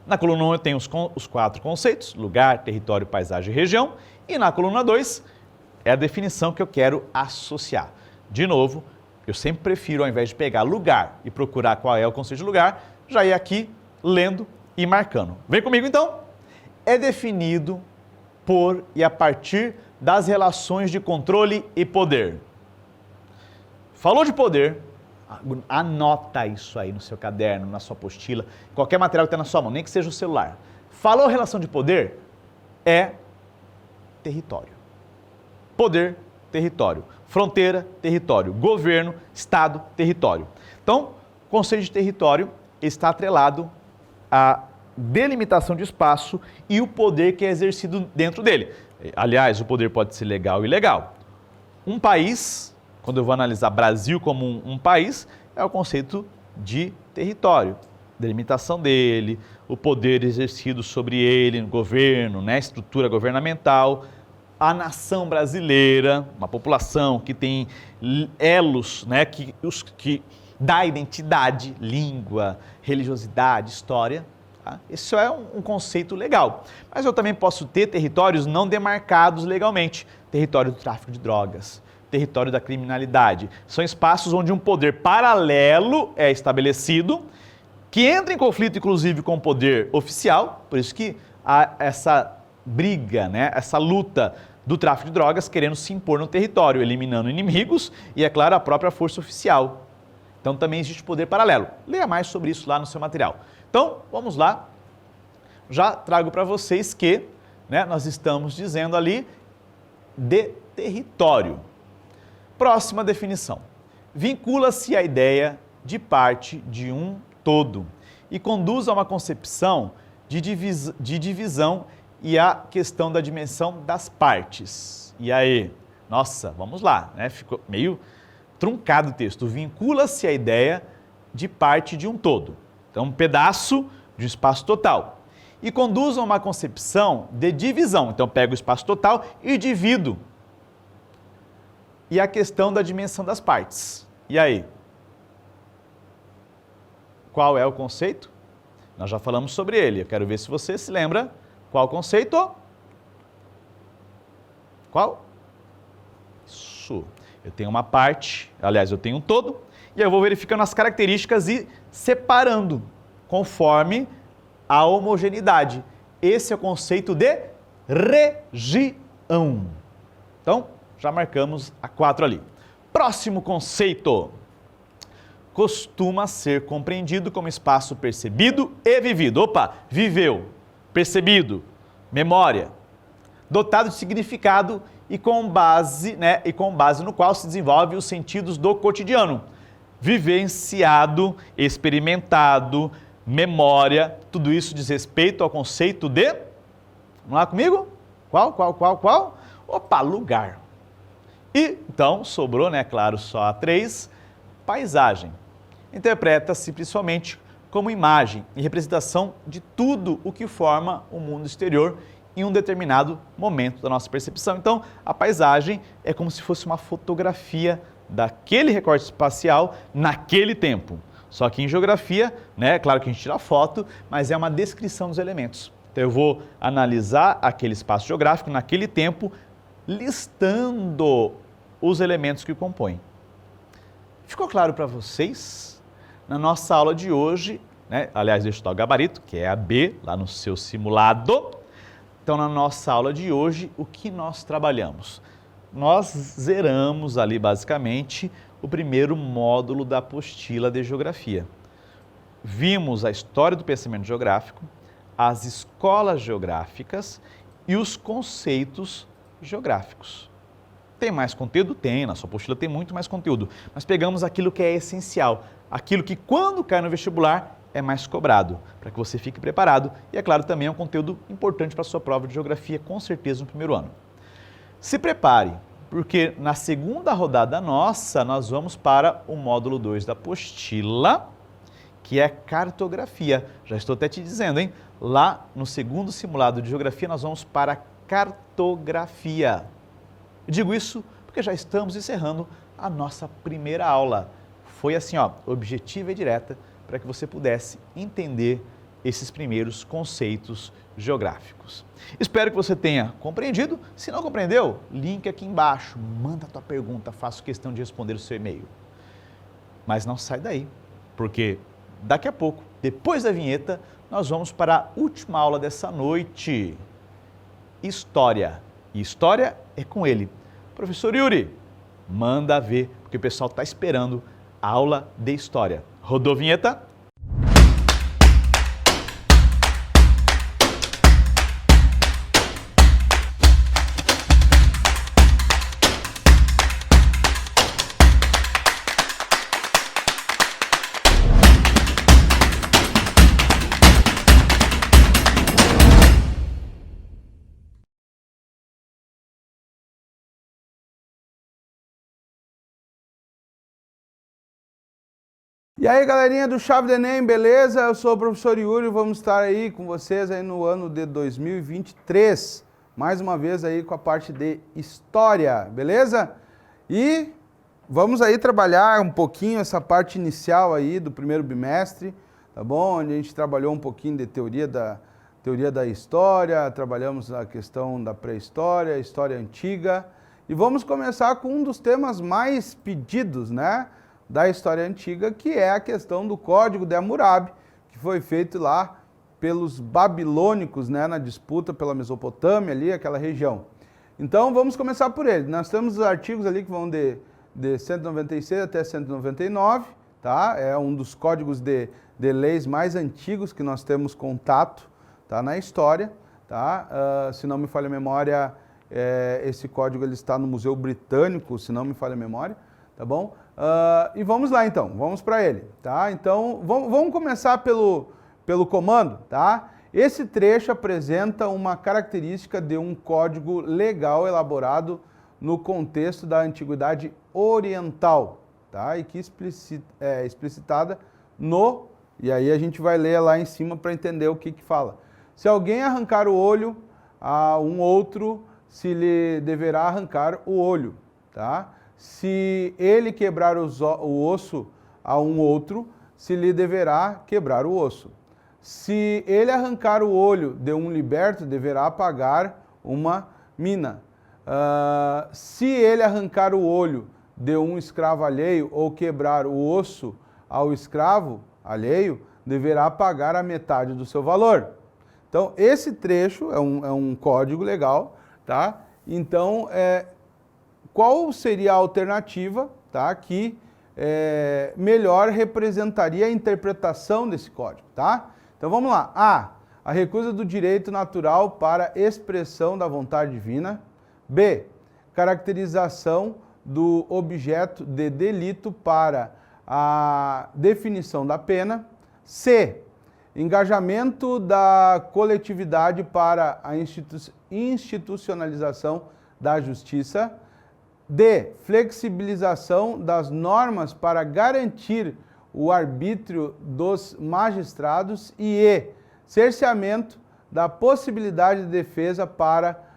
Na coluna 1 eu tenho os 4 conceitos, lugar, território, paisagem e região, e na coluna 2 é a definição que eu quero associar. De novo, eu sempre prefiro, ao invés de pegar lugar e procurar qual é o conceito de lugar, já ir aqui lendo e marcando. Vem comigo então. É definido por e a partir das relações de controle e poder. Falou de poder, anota isso aí no seu caderno, na sua apostila, qualquer material que está na sua mão, nem que seja o celular. Falou relação de poder, é território. Poder, território. Fronteira, território. Governo, estado, território. Então, o conceito de território está atrelado à delimitação de espaço e o poder que é exercido dentro dele. Aliás, o poder pode ser legal e ilegal. Um país, quando eu vou analisar Brasil como um país, é o conceito de território. Delimitação dele, o poder exercido sobre ele no governo, né, estrutura governamental. A nação brasileira, uma população que tem elos, né, que dá identidade, língua, religiosidade, história. Tá? Isso é um conceito legal. Mas eu também posso ter territórios não demarcados legalmente. Território do tráfico de drogas, território da criminalidade. São espaços onde um poder paralelo é estabelecido, que entra em conflito, inclusive, com o poder oficial. Por isso que há essa briga, né, essa luta do tráfico de drogas querendo se impor no território, eliminando inimigos e, é claro, a própria força oficial. Então também existe poder paralelo. Leia mais sobre isso lá no seu material. Então, vamos lá. Já trago para vocês que, né, nós estamos dizendo ali de território. Próxima definição. Vincula-se à ideia de parte de um todo e conduz a uma concepção de divisão e a questão da dimensão das partes. E aí? Nossa, vamos lá, né? Ficou meio truncado o texto. Vincula-se à ideia de parte de um todo. Então, um pedaço de um espaço total. E conduz a uma concepção de divisão. Então, pego o espaço total e divido. E a questão da dimensão das partes. E aí? Qual é o conceito? Nós já falamos sobre ele. Eu quero ver se você se lembra. Qual o conceito? Qual? Isso. Eu tenho uma parte, aliás, eu tenho um todo, e eu vou verificando as características e separando conforme a homogeneidade. Esse é o conceito de região. Então, já marcamos a 4 ali. Próximo conceito. Costuma ser compreendido como espaço percebido e vivido. Opa, viveu, percebido, memória, dotado de significado e com base no qual se desenvolve os sentidos do cotidiano. Vivenciado, experimentado, memória, tudo isso diz respeito ao conceito de... Vamos lá comigo? Qual? Opa, lugar. E, então, sobrou, né, claro, só a 3, paisagem. Interpreta-se principalmente como imagem e representação de tudo o que forma o mundo exterior em um determinado momento da nossa percepção. Então, a paisagem é como se fosse uma fotografia daquele recorte espacial naquele tempo. Só que em geografia, né, claro que a gente tira foto, mas é uma descrição dos elementos. Então, eu vou analisar aquele espaço geográfico naquele tempo, listando os elementos que o compõem. Ficou claro para vocês? Na nossa aula de hoje, né, aliás, deixa eu dar o gabarito, que é a B, lá no seu simulado. Então, na nossa aula de hoje, o que nós trabalhamos? Nós zeramos ali, basicamente, o primeiro módulo da apostila de Geografia. Vimos a história do pensamento geográfico, as escolas geográficas e os conceitos geográficos. Tem mais conteúdo? Tem, na sua apostila tem muito mais conteúdo, mas pegamos aquilo que é essencial, aquilo que quando cai no vestibular é mais cobrado, para que você fique preparado e, é claro, também é um conteúdo importante para a sua prova de geografia, com certeza, no primeiro ano. Se prepare, porque na segunda rodada nossa, nós vamos para o módulo 2 da apostila, que é cartografia. Já estou até te dizendo, hein? Lá no segundo simulado de geografia, nós vamos para cartografia. Eu digo isso porque já estamos encerrando a nossa primeira aula. Foi assim, ó, objetiva e direta, para que você pudesse entender esses primeiros conceitos geográficos. Espero que você tenha compreendido. Se não compreendeu, link aqui embaixo, manda a tua pergunta, faço questão de responder o seu e-mail. Mas não sai daí, porque daqui a pouco, depois da vinheta, nós vamos para a última aula dessa noite. História. E história é com ele. Professor Yuri, manda ver, porque o pessoal está esperando a aula de história. Rodou a vinheta? E aí, galerinha do Chave do Enem, beleza? Eu sou o professor Yuri, vamos estar aí com vocês aí no ano de 2023, mais uma vez aí com a parte de História, beleza? E vamos aí trabalhar um pouquinho essa parte inicial aí do primeiro bimestre, tá bom? Onde a gente trabalhou um pouquinho de teoria da história, trabalhamos a questão da pré-história, história antiga, e vamos começar com um dos temas mais pedidos, né? Da história antiga, que é a questão do Código de Hammurabi, que foi feito lá pelos babilônicos, né, na disputa pela Mesopotâmia, ali, aquela região. Então, vamos começar por ele. Nós temos os artigos ali que vão de 196 até 199, tá? É um dos códigos de leis mais antigos que nós temos contato, tá? Na história, tá? Se não me falha a memória, esse código ele está no Museu Britânico, se não me falha a memória, tá bom? E vamos lá então, vamos para ele, tá? Então, vamos começar pelo comando, tá? Esse trecho apresenta uma característica de um código legal elaborado no contexto da Antiguidade Oriental, tá? E que é explicitada no... E aí a gente vai ler lá em cima para entender o que fala. Se alguém arrancar o olho a um outro, se lhe deverá arrancar o olho, tá? Se ele quebrar o osso a um outro, se lhe deverá quebrar o osso. Se ele arrancar o olho de um liberto, deverá pagar uma mina. Se ele arrancar o olho de um escravo alheio ou quebrar o osso ao escravo alheio, deverá pagar a metade do seu valor. Então, esse trecho é um código legal, tá? Então, qual seria a alternativa, tá? Que melhor representaria a interpretação desse código, tá? Então, vamos lá. A recusa do direito natural para expressão da vontade divina. B, caracterização do objeto de delito para a definição da pena. C, engajamento da coletividade para a institucionalização da justiça. D, flexibilização das normas para garantir o arbítrio dos magistrados. E E, cerceamento da possibilidade de defesa para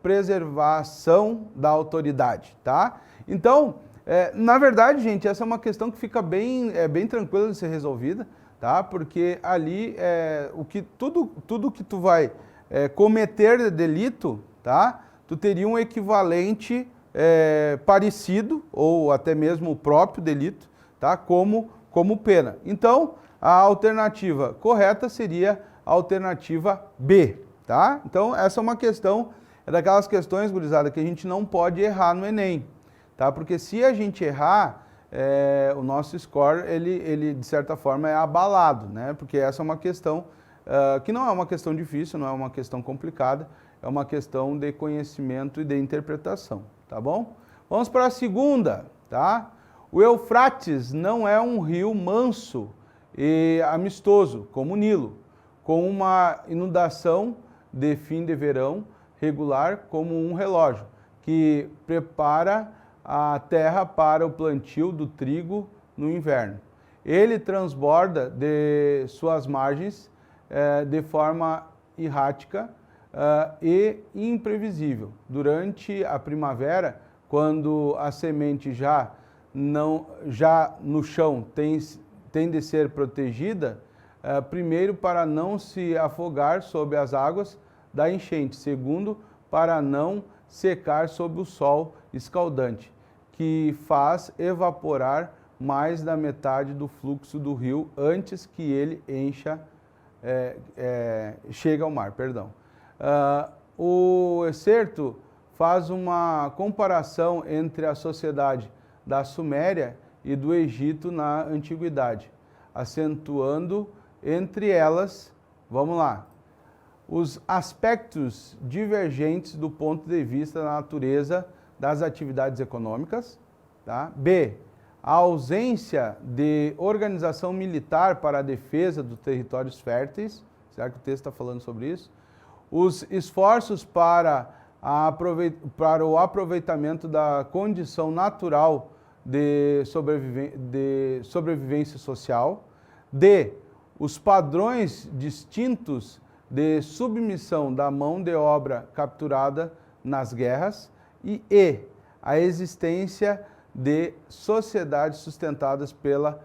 preservação da autoridade, tá? Então, na verdade, gente, essa é uma questão que fica bem tranquila de ser resolvida, tá? Porque ali, tudo que tu vai cometer de delito, tá? Tu teria um equivalente parecido, ou até mesmo o próprio delito, tá? Como pena. Então, a alternativa correta seria a alternativa B, tá? Então, essa é uma questão, daquelas questões, gurizada, que a gente não pode errar no Enem, tá? Porque se a gente errar, o nosso score, ele de certa forma é abalado, né? Porque essa é uma questão que não é uma questão difícil, não é uma questão complicada, é uma questão de conhecimento e de interpretação, tá bom? Vamos para a segunda, tá? O Eufrates não é um rio manso e amistoso, como o Nilo, com uma inundação de fim de verão regular como um relógio, que prepara a terra para o plantio do trigo no inverno. Ele transborda de suas margens de forma errática e imprevisível. Durante a primavera, quando a semente já no chão tem de ser protegida, primeiro para não se afogar sob as águas da enchente, segundo para não secar sob o sol escaldante, que faz evaporar mais da metade do fluxo do rio antes que ele chegue ao mar. O excerto faz uma comparação entre a sociedade da Suméria e do Egito na Antiguidade, acentuando entre elas, vamos lá, os aspectos divergentes do ponto de vista da natureza das atividades econômicas. Tá? B, a ausência de organização militar para a defesa dos territórios férteis. Será que o texto está falando sobre isso? Os esforços para o aproveitamento da condição natural de sobrevivência social. D, os padrões distintos de submissão da mão de obra capturada nas guerras. E E, a existência de sociedades sustentadas pela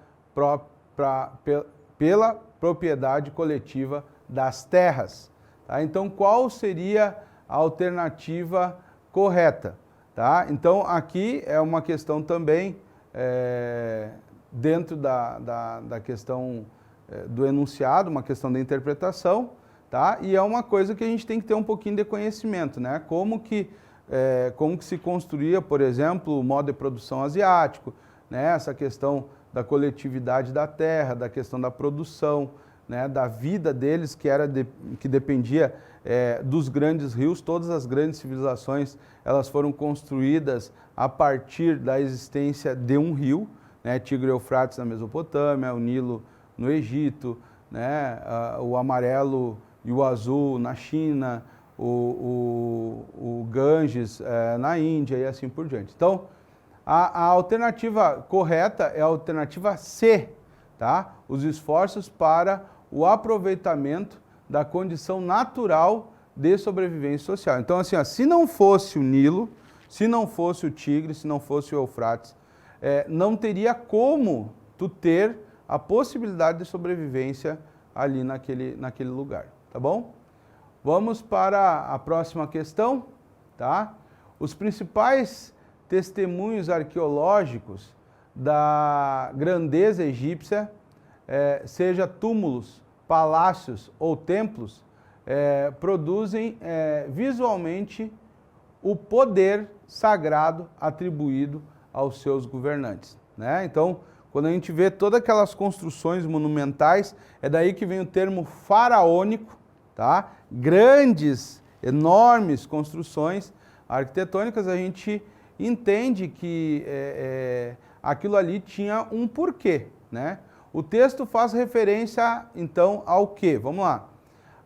propriedade coletiva das terras. Tá? Então, qual seria a alternativa correta? Tá? Então, aqui é uma questão também, dentro da questão do enunciado, uma questão de interpretação, tá? E é uma coisa que a gente tem que ter um pouquinho de conhecimento, né? Como que se construía, por exemplo, o modo de produção asiático, né? Essa questão da coletividade da terra, da questão da produção, né, da vida deles, que dependia dos grandes rios. Todas as grandes civilizações, elas foram construídas a partir da existência de um rio, né, Tigre e Eufrates na Mesopotâmia, o Nilo no Egito, né, o amarelo e o azul na China, o Ganges na Índia e assim por diante. Então, a alternativa correta é a alternativa C, tá? Os esforços para o aproveitamento da condição natural de sobrevivência social. Então, assim, ó, se não fosse o Nilo, se não fosse o Tigre, se não fosse o Eufrates, não teria como tu ter a possibilidade de sobrevivência ali naquele lugar, tá bom? Vamos para a próxima questão, tá? Os principais testemunhos arqueológicos da grandeza egípcia, seja túmulos, palácios ou templos, produzem visualmente o poder sagrado atribuído aos seus governantes, né? Então, quando a gente vê todas aquelas construções monumentais, é daí que vem o termo faraônico, tá? Grandes, enormes construções arquitetônicas, a gente entende que aquilo ali tinha um porquê, né? O texto faz referência, então, ao quê? Vamos lá.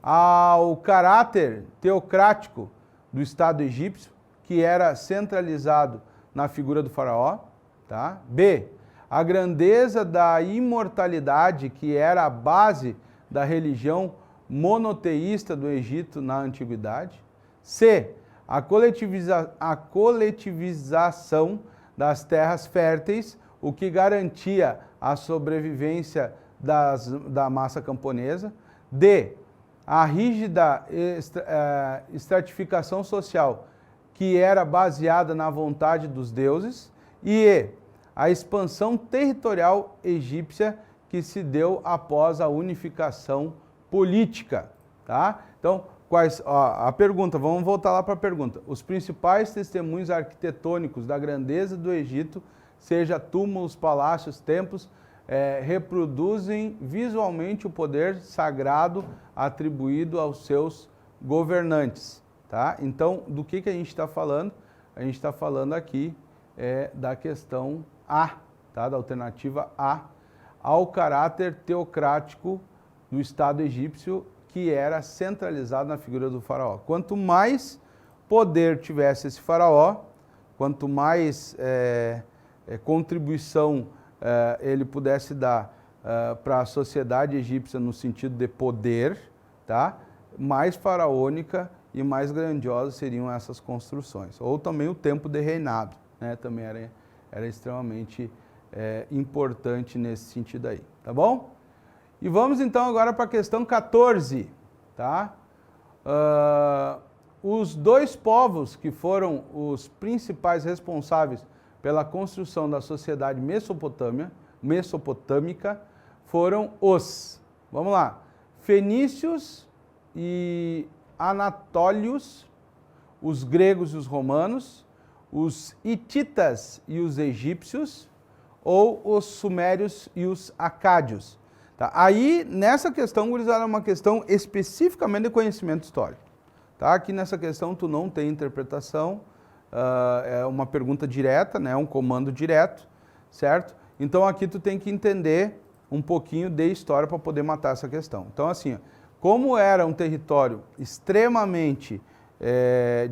Ao caráter teocrático do Estado egípcio, que era centralizado na figura do faraó, tá? B, a grandeza da imortalidade, que era a base da religião monoteísta do Egito na antiguidade. C, a coletivização das terras férteis, o que garantia a sobrevivência da massa camponesa. D, a rígida estratificação social, que era baseada na vontade dos deuses. E E, a expansão territorial egípcia que se deu após a unificação política, tá? Então, a pergunta, vamos voltar lá para a pergunta. Os principais testemunhos arquitetônicos da grandeza do Egito, seja túmulos, palácios, templos, reproduzem visualmente o poder sagrado atribuído aos seus governantes, tá? Então, do que a gente está falando? A gente está falando aqui da questão A, tá? Da alternativa A, ao caráter teocrático do Estado egípcio, que era centralizado na figura do faraó. Quanto mais poder tivesse esse faraó, quanto mais contribuição ele pudesse dar para a sociedade egípcia no sentido de poder, tá? Mais faraônica e mais grandiosas seriam essas construções. Ou também o tempo de reinado, né? Também era extremamente importante nesse sentido aí, tá bom? E vamos então agora para a questão 14, tá? Os dois povos que foram os principais responsáveis pela construção da sociedade mesopotâmica foram vamos lá, fenícios e anatólios, os gregos e os romanos, os hititas e os egípcios, ou os sumérios e os acádios. Tá? Aí, nessa questão, gurizada, é uma questão especificamente de conhecimento histórico. Tá? Aqui nessa questão tu não tem interpretação, é uma pergunta direta, né? Um comando direto, certo? Então aqui tu tem que entender um pouquinho de história para poder matar essa questão. Então assim, como era um território extremamente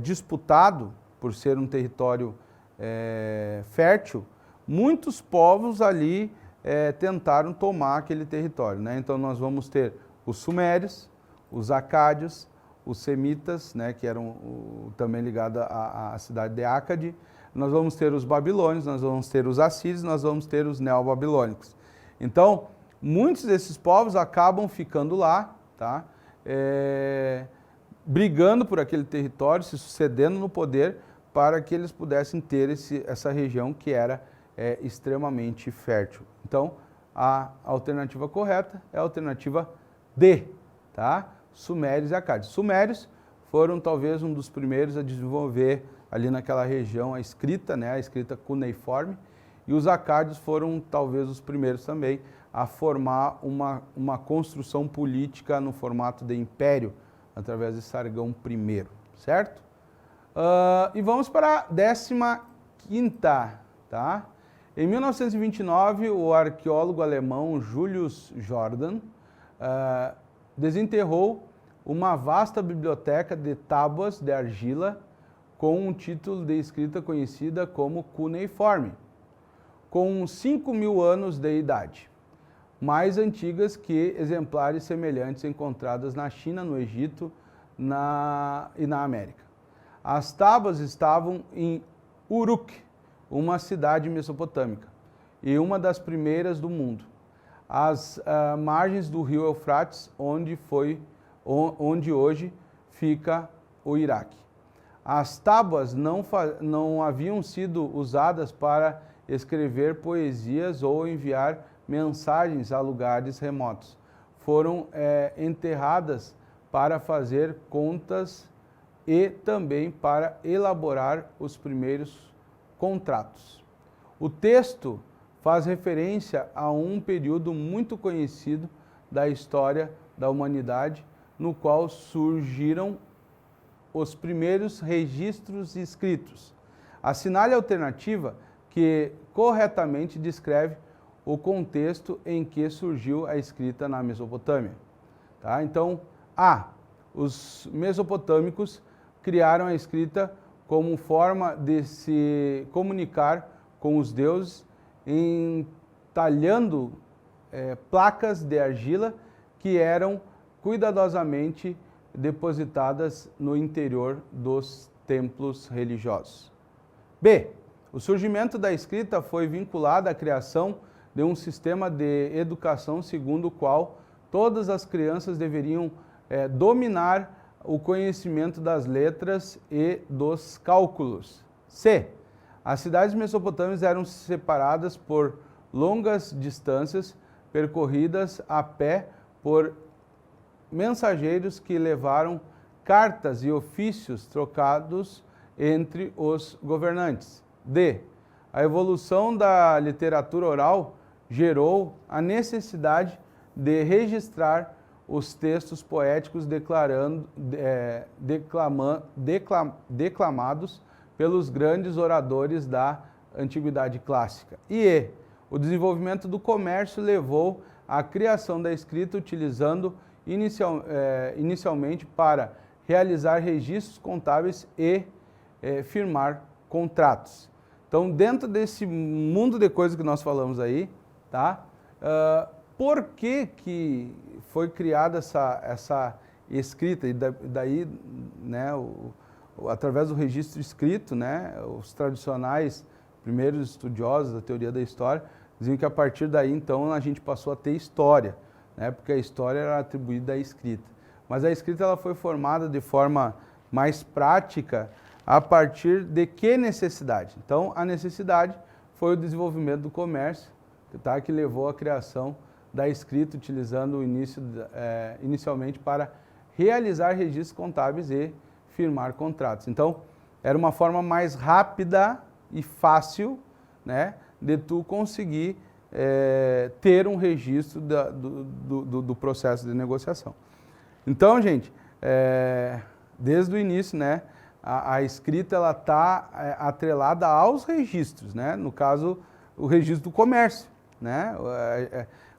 disputado, por ser um território fértil, muitos povos ali tentaram tomar aquele território, né? Então nós vamos ter os sumérios, os acádios, os semitas, né, que eram também ligados à cidade de Ácade. Nós vamos ter os babilônios, nós vamos ter os assírios, nós vamos ter os neobabilônicos. Então, muitos desses povos acabam ficando lá, tá? Brigando por aquele território, se sucedendo no poder, para que eles pudessem ter essa região que era extremamente fértil. Então, a alternativa correta é a alternativa D, tá? Sumérios e acádios. Sumérios foram talvez um dos primeiros a desenvolver ali naquela região a escrita, né? A escrita cuneiforme. e os acádios foram talvez os primeiros também a formar uma construção política no formato de império, através de Sargão I, certo? E vamos para a 15ª, tá? Em 1929, o arqueólogo alemão Julius Jordan desenterrou uma vasta biblioteca de tábuas de argila com um título de escrita conhecida como cuneiforme, com 5.000 anos de idade, mais antigas que exemplares semelhantes encontradas na China, no Egito e na América. As tábuas estavam em Uruk, uma cidade mesopotâmica, e uma das primeiras do mundo, às margens do rio Eufrates, onde hoje fica o Iraque. As tábuas não haviam sido usadas para escrever poesias ou enviar mensagens a lugares remotos. Foram enterradas para fazer contas e também para elaborar os primeiros contratos. O texto faz referência a um período muito conhecido da história da humanidade, no qual surgiram os primeiros registros escritos. Assinale a alternativa que corretamente descreve o contexto em que surgiu a escrita na Mesopotâmia. Tá? Então, os mesopotâmicos criaram a escrita como forma de se comunicar com os deuses, entalhando placas de argila que eram cuidadosamente depositadas no interior dos templos religiosos. B. O surgimento da escrita foi vinculado à criação de um sistema de educação segundo o qual todas as crianças deveriam dominar o conhecimento das letras e dos cálculos. C. As cidades mesopotâmicas eram separadas por longas distâncias percorridas a pé por mensageiros que levaram cartas e ofícios trocados entre os governantes. D. A evolução da literatura oral gerou a necessidade de registrar os textos poéticos declamados pelos grandes oradores da Antiguidade Clássica. E E. O desenvolvimento do comércio levou à criação da escrita, utilizando inicialmente para realizar registros contábeis e firmar contratos. Então, dentro desse mundo de coisas que nós falamos aí, tá? Por que foi criada essa escrita? E daí, né, através do registro escrito, né, os tradicionais primeiros estudiosos da teoria da história diziam que a partir daí, então, a gente passou a ter história, né, porque a história era atribuída à escrita. Mas a escrita ela foi formada de forma mais prática a partir de que necessidade? Então, a necessidade foi o desenvolvimento do comércio, tá, que levou à criação da escrita, utilizando inicialmente para realizar registros contábeis e firmar contratos. Então, era uma forma mais rápida e fácil, né, de tu conseguir ter um registro do processo de negociação. Então, gente, desde o início, né, a escrita ela está atrelada aos registros, né? No caso, o registro do comércio, né?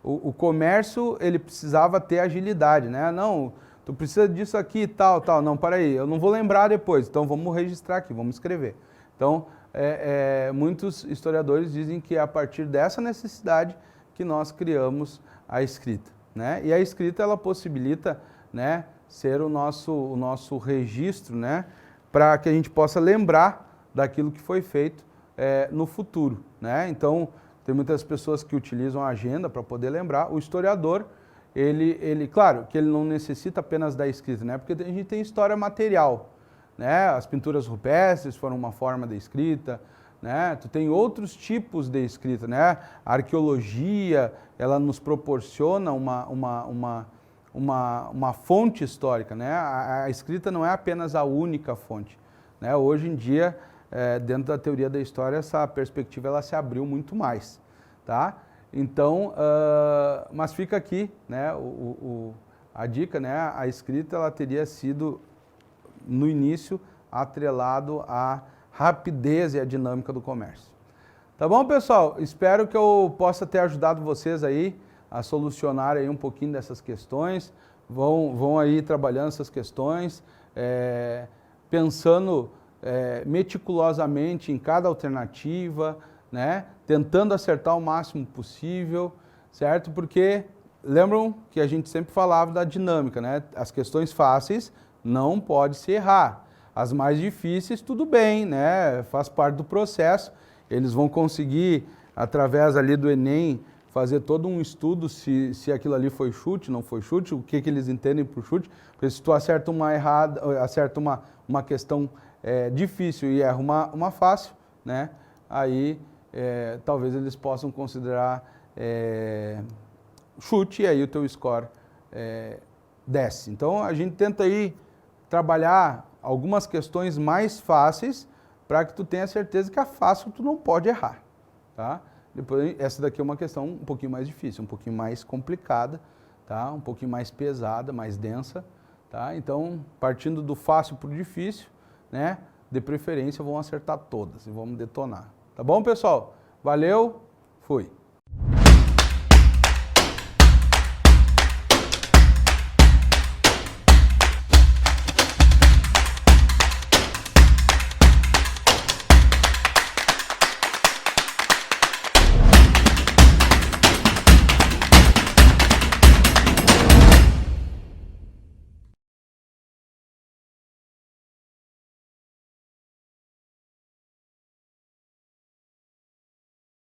O comércio ele precisava ter agilidade, né? Não, tu precisa disso aqui, tal. Não, para aí, eu não vou lembrar depois. Então vamos registrar aqui, vamos escrever. Então, muitos historiadores dizem que é a partir dessa necessidade que nós criamos a escrita, né? E a escrita ela possibilita, né, ser o nosso registro, né, para que a gente possa lembrar daquilo que foi feito no futuro, né? Então, tem muitas pessoas que utilizam a agenda para poder lembrar. O historiador, ele, claro, que ele não necessita apenas da escrita, né? Porque a gente tem história material, né? As pinturas rupestres foram uma forma de escrita, né? Tu tem outros tipos de escrita, né? A arqueologia, ela nos proporciona uma fonte histórica, né? A escrita não é apenas a única fonte, né? Hoje em dia, dentro da teoria da história, essa perspectiva ela se abriu muito mais, tá? Então, mas fica aqui, né, a dica, né, a escrita ela teria sido, no início, atrelado à rapidez e à dinâmica do comércio. Tá bom, pessoal? Espero que eu possa ter ajudado vocês aí a solucionar aí um pouquinho dessas questões. Vão aí trabalhando essas questões, pensando meticulosamente em cada alternativa, né? Tentando acertar o máximo possível, certo? Porque lembram que a gente sempre falava da dinâmica, né? As questões fáceis não pode se errar. As mais difíceis, tudo bem, né? Faz parte do processo. Eles vão conseguir, através ali do Enem, fazer todo um estudo se aquilo ali foi chute, não foi chute, o que eles entendem por chute. Porque se tu acerta uma questão difícil e erra uma fácil, né? Aí talvez eles possam considerar chute e aí o teu score desce. Então a gente tenta aí trabalhar algumas questões mais fáceis para que tu tenha certeza que a fácil tu não pode errar, tá? Depois, essa daqui é uma questão um pouquinho mais difícil, um pouquinho mais complicada, tá? Um pouquinho mais pesada, mais densa, tá? Então, partindo do fácil para o difícil, né? De preferência, vamos acertar todas e vamos detonar. Tá bom, pessoal? Valeu, fui!